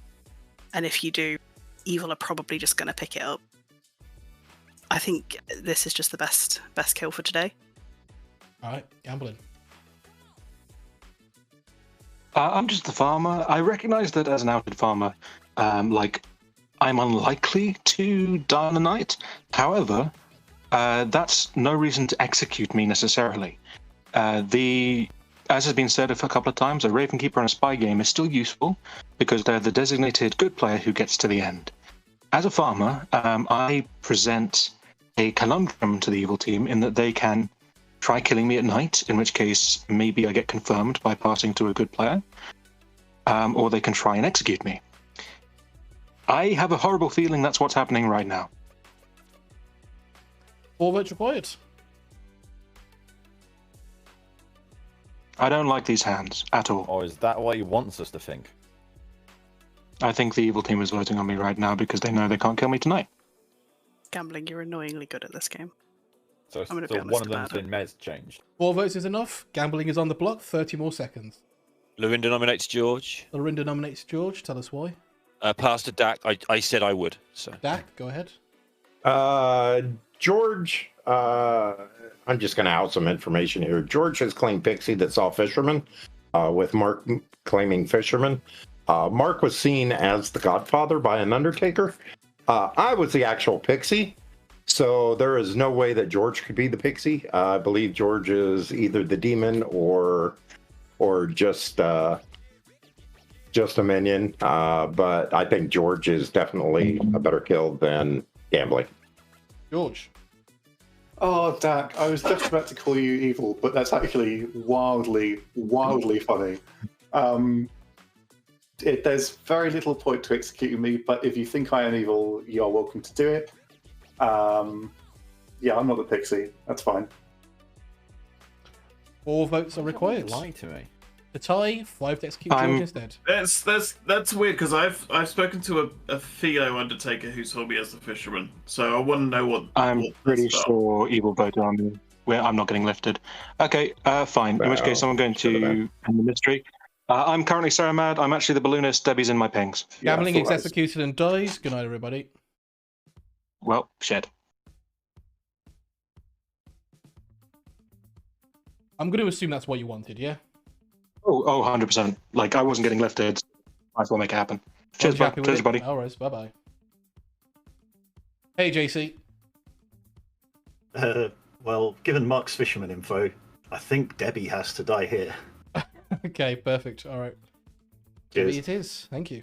And if you do, evil are probably just going to pick it up. I think this is just the best kill for today. All right, gambling. I'm just the farmer. I recognize that as an outed farmer, I'm unlikely to die on a night. However, that's no reason to execute me necessarily. As has been said a couple of times, a Raven Keeper and a Spy game is still useful because they're the designated good player who gets to the end. As a farmer, I present a conundrum to the evil team in that they can try killing me at night, in which case maybe I get confirmed by passing to a good player, or they can try and execute me. I have a horrible feeling that's what's happening right now. 4 votes required. I don't like these hands at all. Or is that what he wants us to think? I think the evil team is voting on me right now because they know they can't kill me tonight. Gambling, you're annoyingly good at this game. So, I'm gonna so be one honest of them's about it. been Mez changed. 4 votes is enough. Gambling is on the block. 30 more seconds. Lorinda nominates George. Lorinda nominates George. Tell us why. Pastor Dak, I said I would. So Dak, go ahead. George, I'm just going to out some information here. George has claimed Pixie that saw Fisherman, with Mark claiming Fisherman. Mark was seen as the Godfather by an Undertaker. I was the actual Pixie, so there is no way that George could be the Pixie. I believe George is either the demon or just a minion. But I think George is definitely a better kill than Gambling. George. Oh, Dak, I was just about to call you evil, but that's actually wildly funny. There's very little point to executing me, but if you think I am evil, you are welcome to do it. Yeah, I'm not the Pixie. That's fine. 4 votes are required. Lie to me. The tie, 5 to execute George instead. That's weird because I've spoken to a Theo Undertaker who saw me as the fisherman, so I want to know what. I'm what pretty that's about. sure evil voted on me. I'm not getting lifted. Okay, fine. In which case, I'm going to end the mystery. I'm currently Sarah Mad. I'm actually the balloonist. Debbie's in my pings. Gambling is executed and dies. Good night, everybody. Well, shed. I'm going to assume that's what you wanted, yeah? Oh, 100%. Like, I wasn't getting lifted. Might as well make it happen. Cheers, Happy with cheers it? buddy. All right, bye-bye. Hey, JC. Well, given Mark's fisherman info, I think Debbie has to die here. Okay, perfect. All right. Cheers. Debbie it is. Thank you.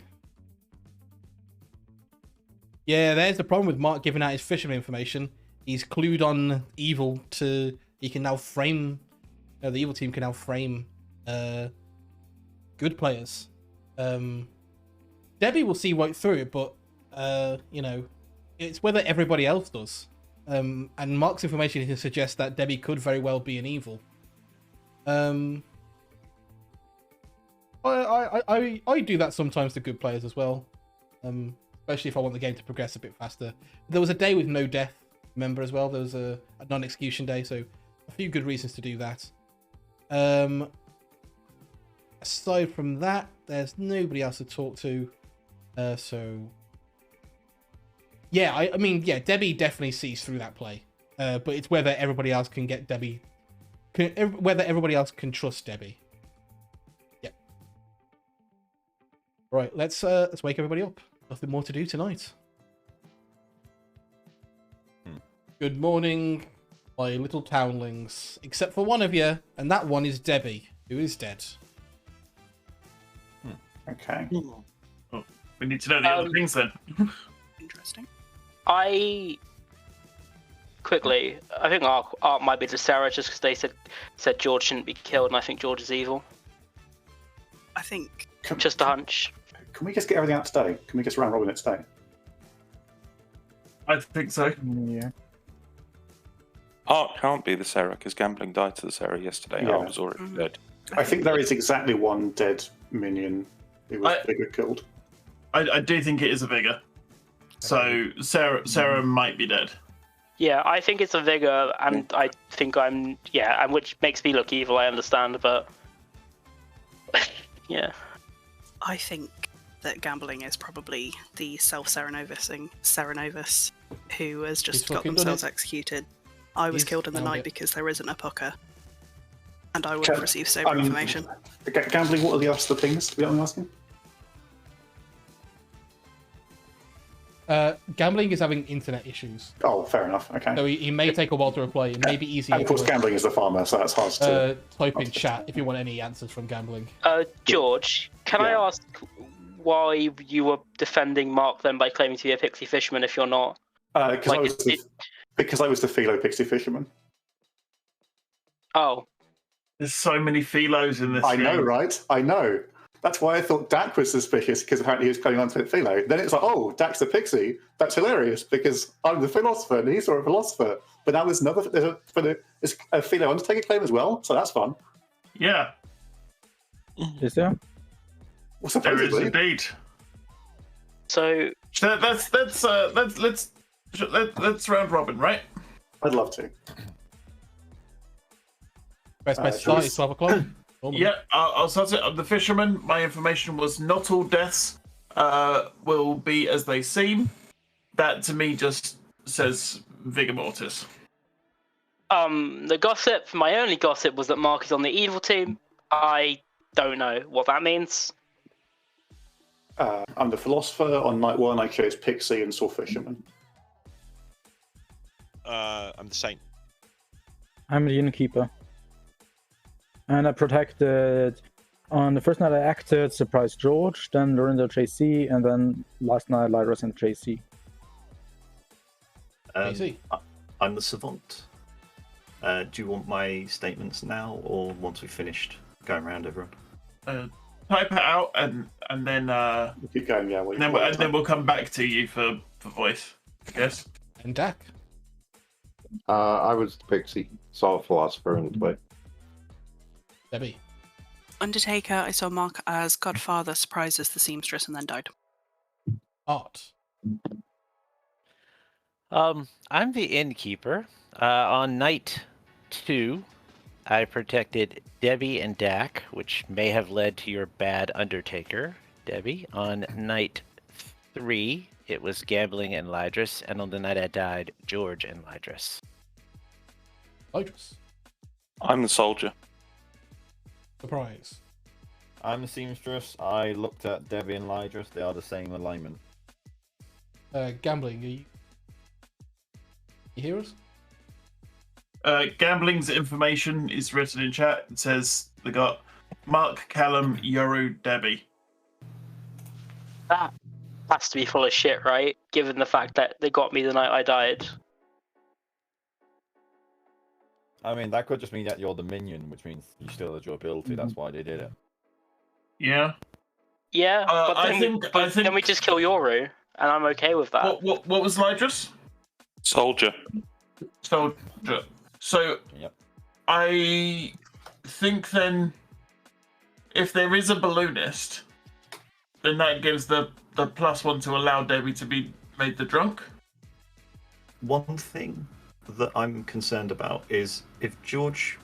Yeah, there's the problem with Mark giving out his fisherman information. He's clued on evil to... He can now frame... the evil team can now frame good players. Debbie will see right through it, but, it's whether everybody else does. And Mark's information suggests that Debbie could very well be an evil. I do that sometimes to good players as well, especially if I want the game to progress a bit faster. There was a day with no death, remember, as well. There was a non-execution day, so a few good reasons to do that. Aside from that, there's nobody else to talk to, so Yeah, I mean, yeah, Debbie definitely sees through that play. But it's whether everybody else can get Debbie, whether everybody else can trust Debbie. Yeah. Right, let's wake everybody up. Nothing more to do tonight. Good morning, my little townlings. Except for one of you, and that one is Debbie, who is dead. Okay. Oh, we need to know the other things then. Interesting. I think Art might be to Sarah just because they said George shouldn't be killed, and I think George is evil. I think just a hunch. Can we just get everything out today? Can we just round robin it today? I think so. Yeah. Art can't be the Sarah because Gambling died to the Sarah yesterday. Yeah. Art was already dead. I think there is exactly one dead minion who was bigger killed. I do think it is a vigor. So Sarah might be dead. Yeah, I think it's a vigor, and I think and which makes me look evil. I understand, but yeah. I think that Gambling is probably the Serenovus who has just got themselves executed. I was killed in the night because there isn't a pucker, and I would have received sober information. Gambling, what are the rest of the things? Do you know what I'm asking? Gambling is having internet issues. Oh, fair enough. Okay. So he may take a while to reply. It may be easy. And of course, Gambling is the farmer, so that's hard to... Type in chat if you want any answers from Gambling. George, can I ask why you were defending Mark then by claiming to be a pixie fisherman if you're not? Because I was the Philo pixie fisherman. Oh. There's so many Philos in this I game. know, right? I know. That's why I thought Dak was suspicious, because apparently he was claiming on to Philo. Then it's like, oh, Dak's a pixie. That's hilarious, because I'm the philosopher, and he's a philosopher. But now there's a Philo Undertaker claim as well, so that's fun. Yeah. Is there? Well, there is supposedly. indeed. So let's round robin, right? I'd love to. Best place to start is 12 o'clock. Yeah, I'll start it. The fisherman, my information was not all deaths will be as they seem. That to me just says vigor mortis. The gossip, my only gossip was that Mark is on the evil team. I don't know what that means. I'm the philosopher. On night one, I chose pixie and saw fisherman. I'm the saint. I'm the innkeeper. And I protected... On the first night I acted, surprised George, then Lorinda JC, and then last night Lyra and JC. I'm the savant. Do you want my statements now, or once we've finished going around everyone? Type it out, and then we'll keep going. Yeah, and then we'll come back to you for voice. Yes. And Dak. I was the pixie, saw a philosopher in play. Debbie. Undertaker, I saw Mark as Godfather, surprises the seamstress, and then died. Art. I'm the innkeeper. On night 2, I protected Debbie and Dak, which may have led to your bad Undertaker, Debbie. On night 3, it was Gambling and Lydris, and on the night I died, George and Lydris. Lydris. I'm the soldier. Surprise. I'm the seamstress. I looked at Debbie and Lydris. They are the same alignment. Gambling, you hear us? Gambling's information is written in chat. It says they got Mark, Callum, Yoru, Debbie. That has to be full of shit, right? Given the fact that they got me the night I died. I mean, that could just mean that you're the minion, which means you still have your ability. That's why they did it. Yeah. Yeah, but then we just kill Yoru, and I'm okay with that. What was Lydris? Soldier. So, yep. I think then, if there is a balloonist, then that gives the +1 to allow Debbie to be made the drunk. One thing that I'm concerned about is if George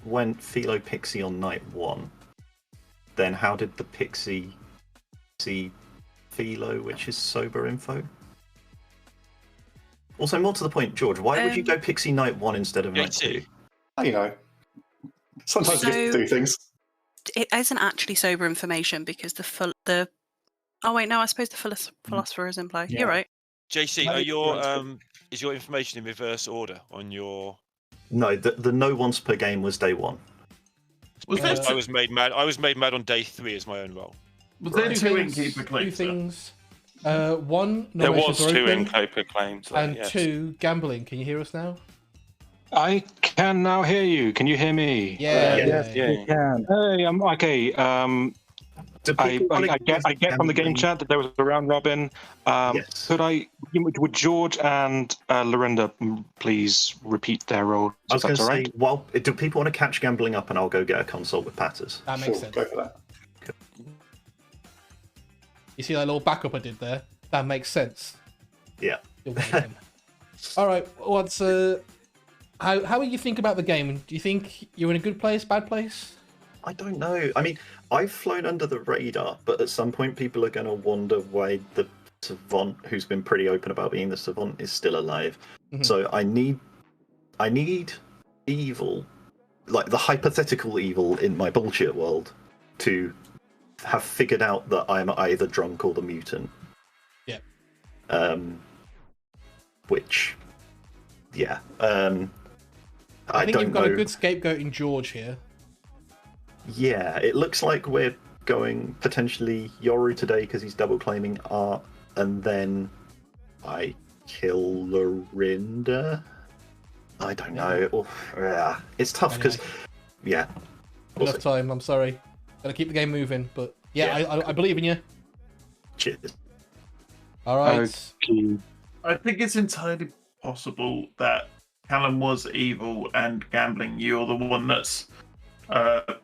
went Philo Pixie on night 1, then how did the Pixie see Philo, which is sober info? Also, more to the point, George, why would you go Pixie Night 1 instead of Night 2? You know, sometimes you get to do things. It isn't actually sober information because the oh wait, no, I suppose the philosopher is in play. Yeah. You're right. JC, are your is your information in reverse order on your? No, the no once per game was day 1. I was made mad. I was made mad on day 3 as my own role. Was there two innkeeper claims? Two things. One, There was nominations are 2 open, innkeeper claims. and yes. 2, gambling. Can you hear us now? I can now hear you. Can you hear me? Yeah. Yes, we can. Hey, I'm okay. I get from the game chat that there was a round robin. Yes. Would George and Lorinda please repeat their roles? I was going to say, right? well, do people want to catch gambling up and I'll go get a consult with Patters? That makes sense. Go for that. You see that little backup I did there? That makes sense. Yeah. You're welcome. All right. What's how do you think about the game? Do you think you're in a good place, bad place? I don't know. I mean, I've flown under the radar, but at some point people are going to wonder why the savant, who's been pretty open about being the savant, is still alive. Mhm. So I need evil, like the hypothetical evil in my bullshit world, to have figured out that I'm either drunk or the mutant. Yeah. Which, yeah. I think don't you've got know. a good scapegoat in George here. Yeah, it looks like we're going potentially Yoru today because he's double claiming art, and then I kill Lorinda. I don't know. Oof, yeah. It's tough because, yeah. Enough time. I'm sorry. Gotta keep the game moving, but yeah, I believe in you. Cheers. All right. I think it's entirely possible that Callum was evil and gambling. You're the one that's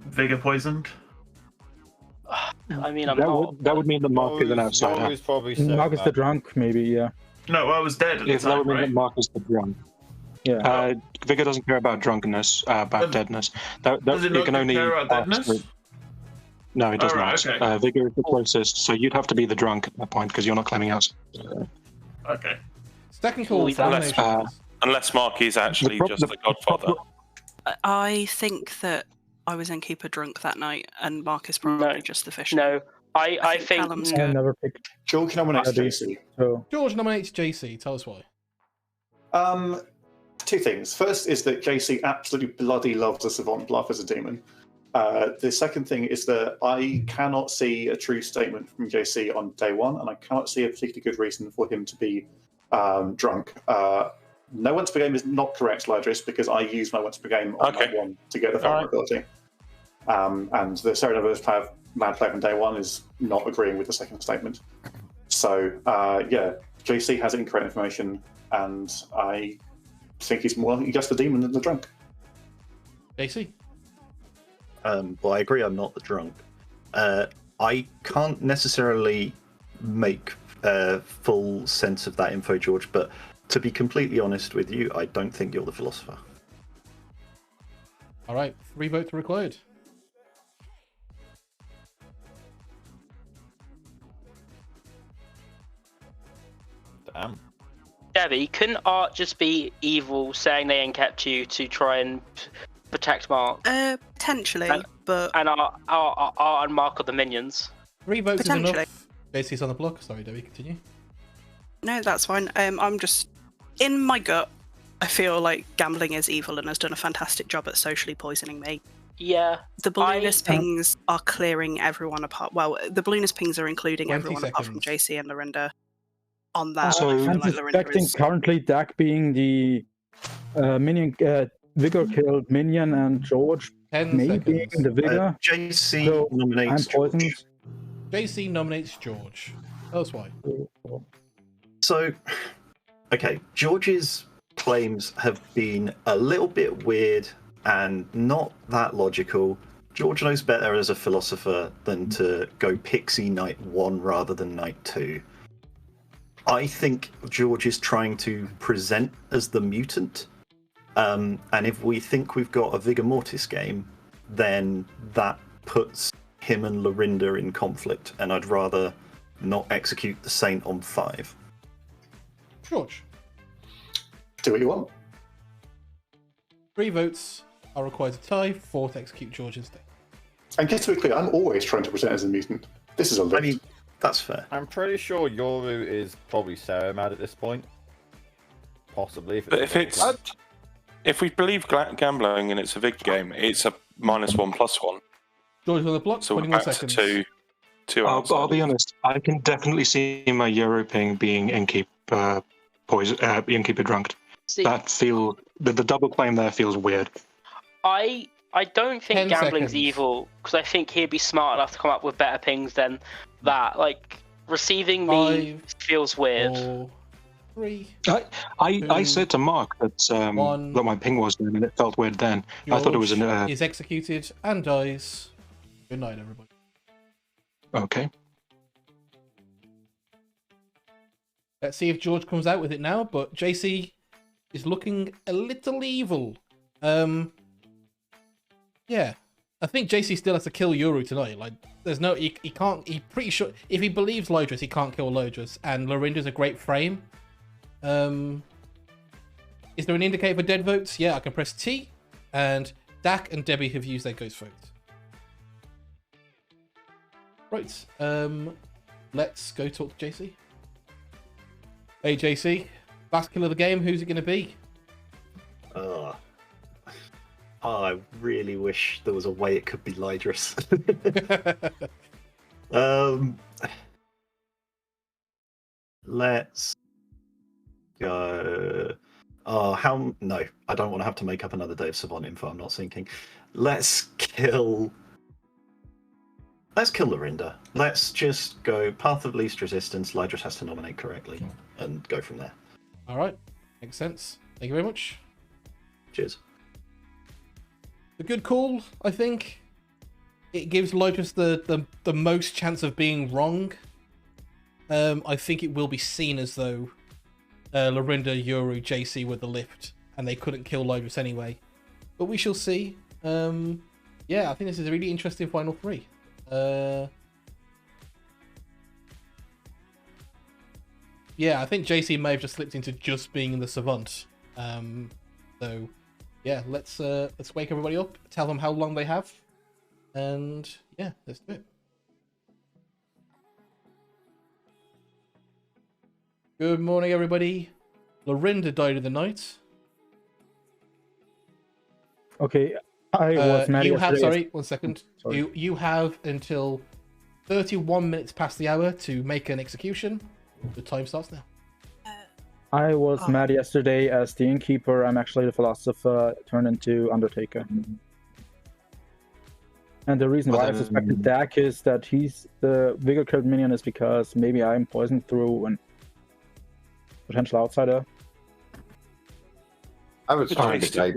vigor poisoned. I mean, I'm that not. That would mean that Mark is an outsider. Mark is the drunk, maybe, yeah. No, I was dead at the That time, would mean right? that Mark is the drunk. Yeah. Vigor doesn't care about drunkenness, about deadness. Does it not care about deadness? No, it does Alright, not. okay. Vigor is the closest, so you'd have to be the drunk at that point because you're not claiming outside. Okay. It's technical Unless Mark is actually just the Godfather. I think that I was innkeeper drunk that night, and Mark is probably just the fisher. No, I think Callum's I good. never picked. George nominates JC. So George nominates JC. Tell us why. Two things. First is that JC absolutely bloody loves a savant bluff as a demon. The second thing is that I cannot see a true statement from JC on day 1, and I cannot see a particularly good reason for him to be drunk. No once per game is not correct, Ladris, because I use my once per game on night 1 to get the vulnerability. And the Serenova have mad play from day 1 is not agreeing with the second statement. So, yeah, JC has incorrect information, and I think he's more just the demon than the drunk. JC? Well, I agree I'm not the drunk. I can't necessarily make full sense of that info, George, but to be completely honest with you, I don't think you're the philosopher. All right. 3 votes required. Damn. Debbie, couldn't Art just be evil, saying they ain't kept you to try and protect Mark? Potentially, but and Art and Mark are the minions. 3 votes is Potentially. enough. JC's on the block. Sorry, Debbie. Continue. no, that's fine. I'm just in my gut. I feel like gambling is evil and has done a fantastic job at socially poisoning me. Yeah. The balloonist pings are clearing everyone apart. Well, the balloonist pings are including 20 everyone apart from JC and Lorinda on that. So I feel I'm like Lorinda suspecting is... currently Dak being the minion, Vigor killed Minion, and George 10 me being seconds. the Vigor. JC So nominates I'm poisoned. JC nominates George. Tell us why. So, okay, George's claims have been a little bit weird and not that logical. George knows better as a philosopher than to go Pixie Night 1 rather than Night 2. I think George is trying to present as the mutant. And if we think we've got a Vigor Mortis game, then that puts him and Lorinda in conflict, and I'd rather not execute the Saint on 5. George. Do what you want. 3 votes are required to tie, 4 to execute George instead. And just to be clear, I'm always trying to present as a mutant. This is a lift. I mean, that's fair. I'm pretty sure Yoru is probably Sarah mad at this point. Possibly. But if we believe gambling and it's a big game, it's a -1/+1. George on the block, So we're 21 back seconds. to two I'll be honest. I can definitely see my Euro ping being Innkeeper Innkeeper drunked. See, The double claim there feels weird. I don't think 10 gambling's seconds. evil because I think he'd be smart enough to come up with better pings than that. Like receiving me 5, feels weird. 4, 3. I said to Mark that that my ping was weird and it felt weird then. I thought it was George is executed and dies. Good night, everybody. okay. Let's see if George comes out with it now, but JC is looking a little evil. Yeah. I think JC still has to kill Yoru tonight. Like, there's no... He can't... He's pretty sure... If he believes Lodris, he can't kill Lodris. And Lorinda's a great frame. Is there an indicator for dead votes? Yeah, I can press T. And Dak and Debbie have used their ghost votes. Right. Let's go talk to JC. Hey, JC. Last kill of the game. Who's it going to be? I really wish there was a way it could be Lydris. Let's go. No, I don't want to have to make up another day of Savant info. I'm not thinking. Let's kill Lorinda. Let's just go path of least resistance. Lydris has to nominate correctly and go from there. All right. Makes sense. Thank you very much. Cheers. A good call, I think. It gives Lydris the most chance of being wrong. I think it will be seen as though Lorinda, Yoru, JC were the lift, and they couldn't kill Lydris anyway. But we shall see. Yeah, I think this is a really interesting final 3. Yeah, I think JC may have just slipped into just being the Savant. So, yeah, let's wake everybody up, tell them how long they have, and yeah, let's do it. Good morning, everybody. Lorinda died in the night. Okay, I was mad you have, yesterday. sorry, 1 second. Sorry. You have until 31 minutes past the hour to make an execution. The time starts now. I was mad yesterday as the innkeeper. I'm actually the philosopher turned into Undertaker. And the reason why I suspected Dak is that he's the bigger killed minion is because maybe I'm poisoned through and potential outsider. I was trying to type.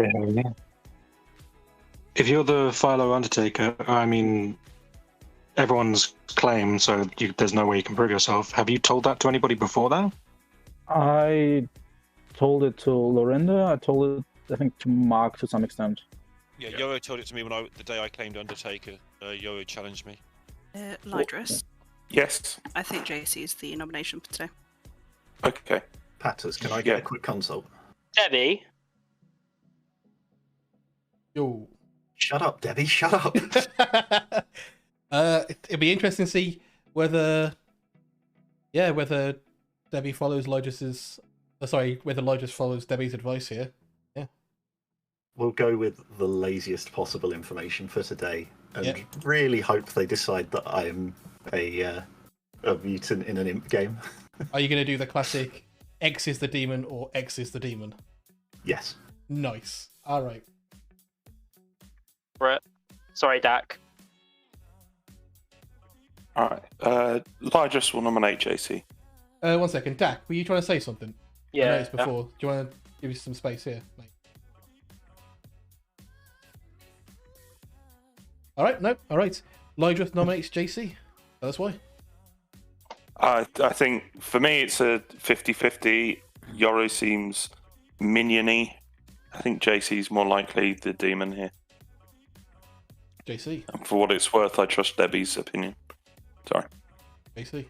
If you're the Philo Undertaker, I mean, everyone's claim, so there's no way you can prove yourself. Have you told that to anybody before that? I told it to Lorinda. I told it, I think, to Mark to some extent. Yeah, Yoru told it to me the day I claimed Undertaker. Yoru challenged me. Lydris, Yes. I think JC is the nomination for today. Okay. Patters, can I get a quick consult? Debbie. Yo. Shut up, Debbie. Shut up. It'd be interesting to see whether Debbie follows Lydris's. Whether Lydris follows Debbie's advice here. Yeah. We'll go with the laziest possible information for today, and Yep. really hope they decide that I am a mutant in an imp game. Are you going to do the classic X is the demon or X is the demon? Yes. Nice. All right. Brett. Sorry, Dak. Alright. Lydris will nominate JC. 1 second. Dak, were you trying to say something? I Yeah. noticed before. Do you want to give you some space here, mate? All right. No. All right. Lydris nominates JC. That's why. I think for me it's a 50-50. Yoru seems minion-y. I think JC's more likely the demon here. JC. And for what it's worth, I trust Debbie's opinion. Sorry. JC.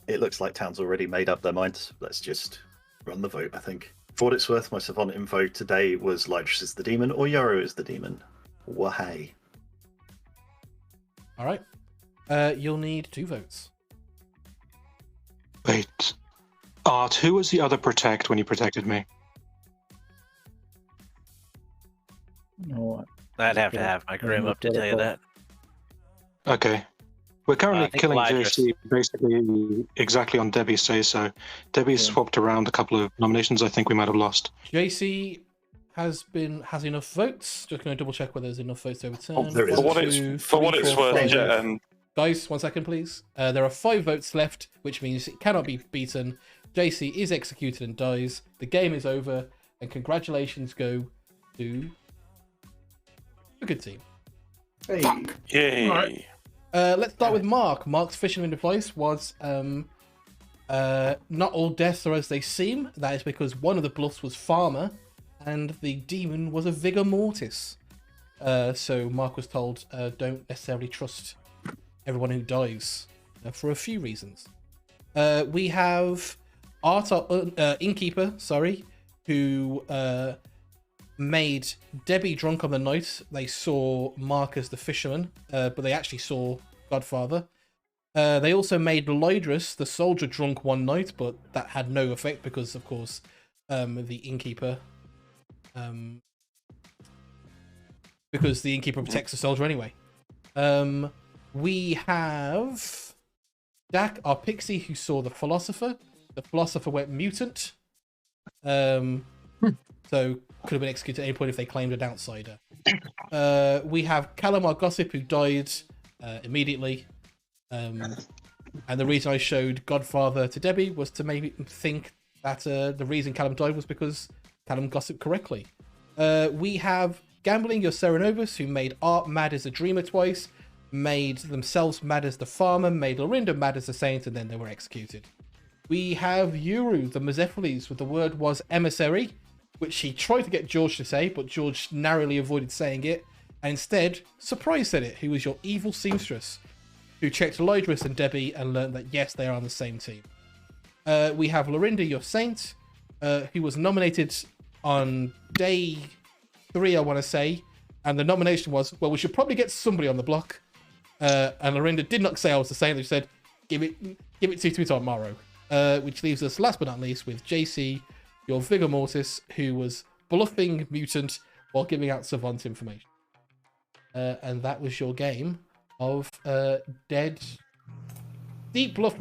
It looks like Town's already made up their minds. Let's just run the vote, I think. For what it's worth, my savant info today was Lydris is the demon or Yoru is the demon. Wahey. All right. You'll need 2 votes. Wait. Art, who was the other protect when you protected me? No, I'd have to have my grim up to tell you that. Okay. We're currently I think killing Lydris. JC basically exactly on Debbie's say so. Debbie swapped around a couple of nominations I think we might have lost. JC has enough votes. Just going to double check whether there's enough votes to overturn. Oh, there is. For what it's worth, guys, 1 second, please. There are 5 votes left, which means it cannot be beaten. JC is executed and dies. The game is over, and congratulations go to a good team. Hey. Yay. Right. Let's start with Mark. Mark's fisherman advice was not all deaths are as they seem. That is because one of the bluffs was Farmer, and the demon was a Vigor Mortis. So Mark was told, don't necessarily trust everyone who dies for a few reasons. We have Innkeeper, who made Debbie drunk on the night. They saw Mark as the fisherman, but they actually saw Godfather. They also made Lydris, the soldier, drunk one night, but that had no effect because, of course, the Innkeeper... because the Innkeeper protects the soldier anyway. We have Dak, our pixie, who saw the Philosopher. The Philosopher went mutant. So could have been executed at any point if they claimed an outsider. We have Callum, our gossip, who died immediately. And the reason I showed Godfather to Debbie was to maybe think that the reason Callum died was because Callum gossiped correctly. We have Gambling, your Serenovus, who made Art mad as a dreamer twice, made themselves mad as the farmer, made Lorinda mad as the saint, and then they were executed. We have Yuru, the Mezephiles, with the word was emissary, which he tried to get George to say, but George narrowly avoided saying it, and instead, Surprise said it, who was your evil seamstress, who checked Lydris and Debbie and learned that yes, they are on the same team. We have Lorinda, your saint, who was nominated on day 3, I want to say, and the nomination was, well, we should probably get somebody on the block. And Lorinda did not say I was the saint. They said, give it to me tomorrow. Which leaves us, last but not least, with JC, your Vigor Mortis, who was bluffing mutant while giving out savant information. And that was your game of Dead Deep Bluff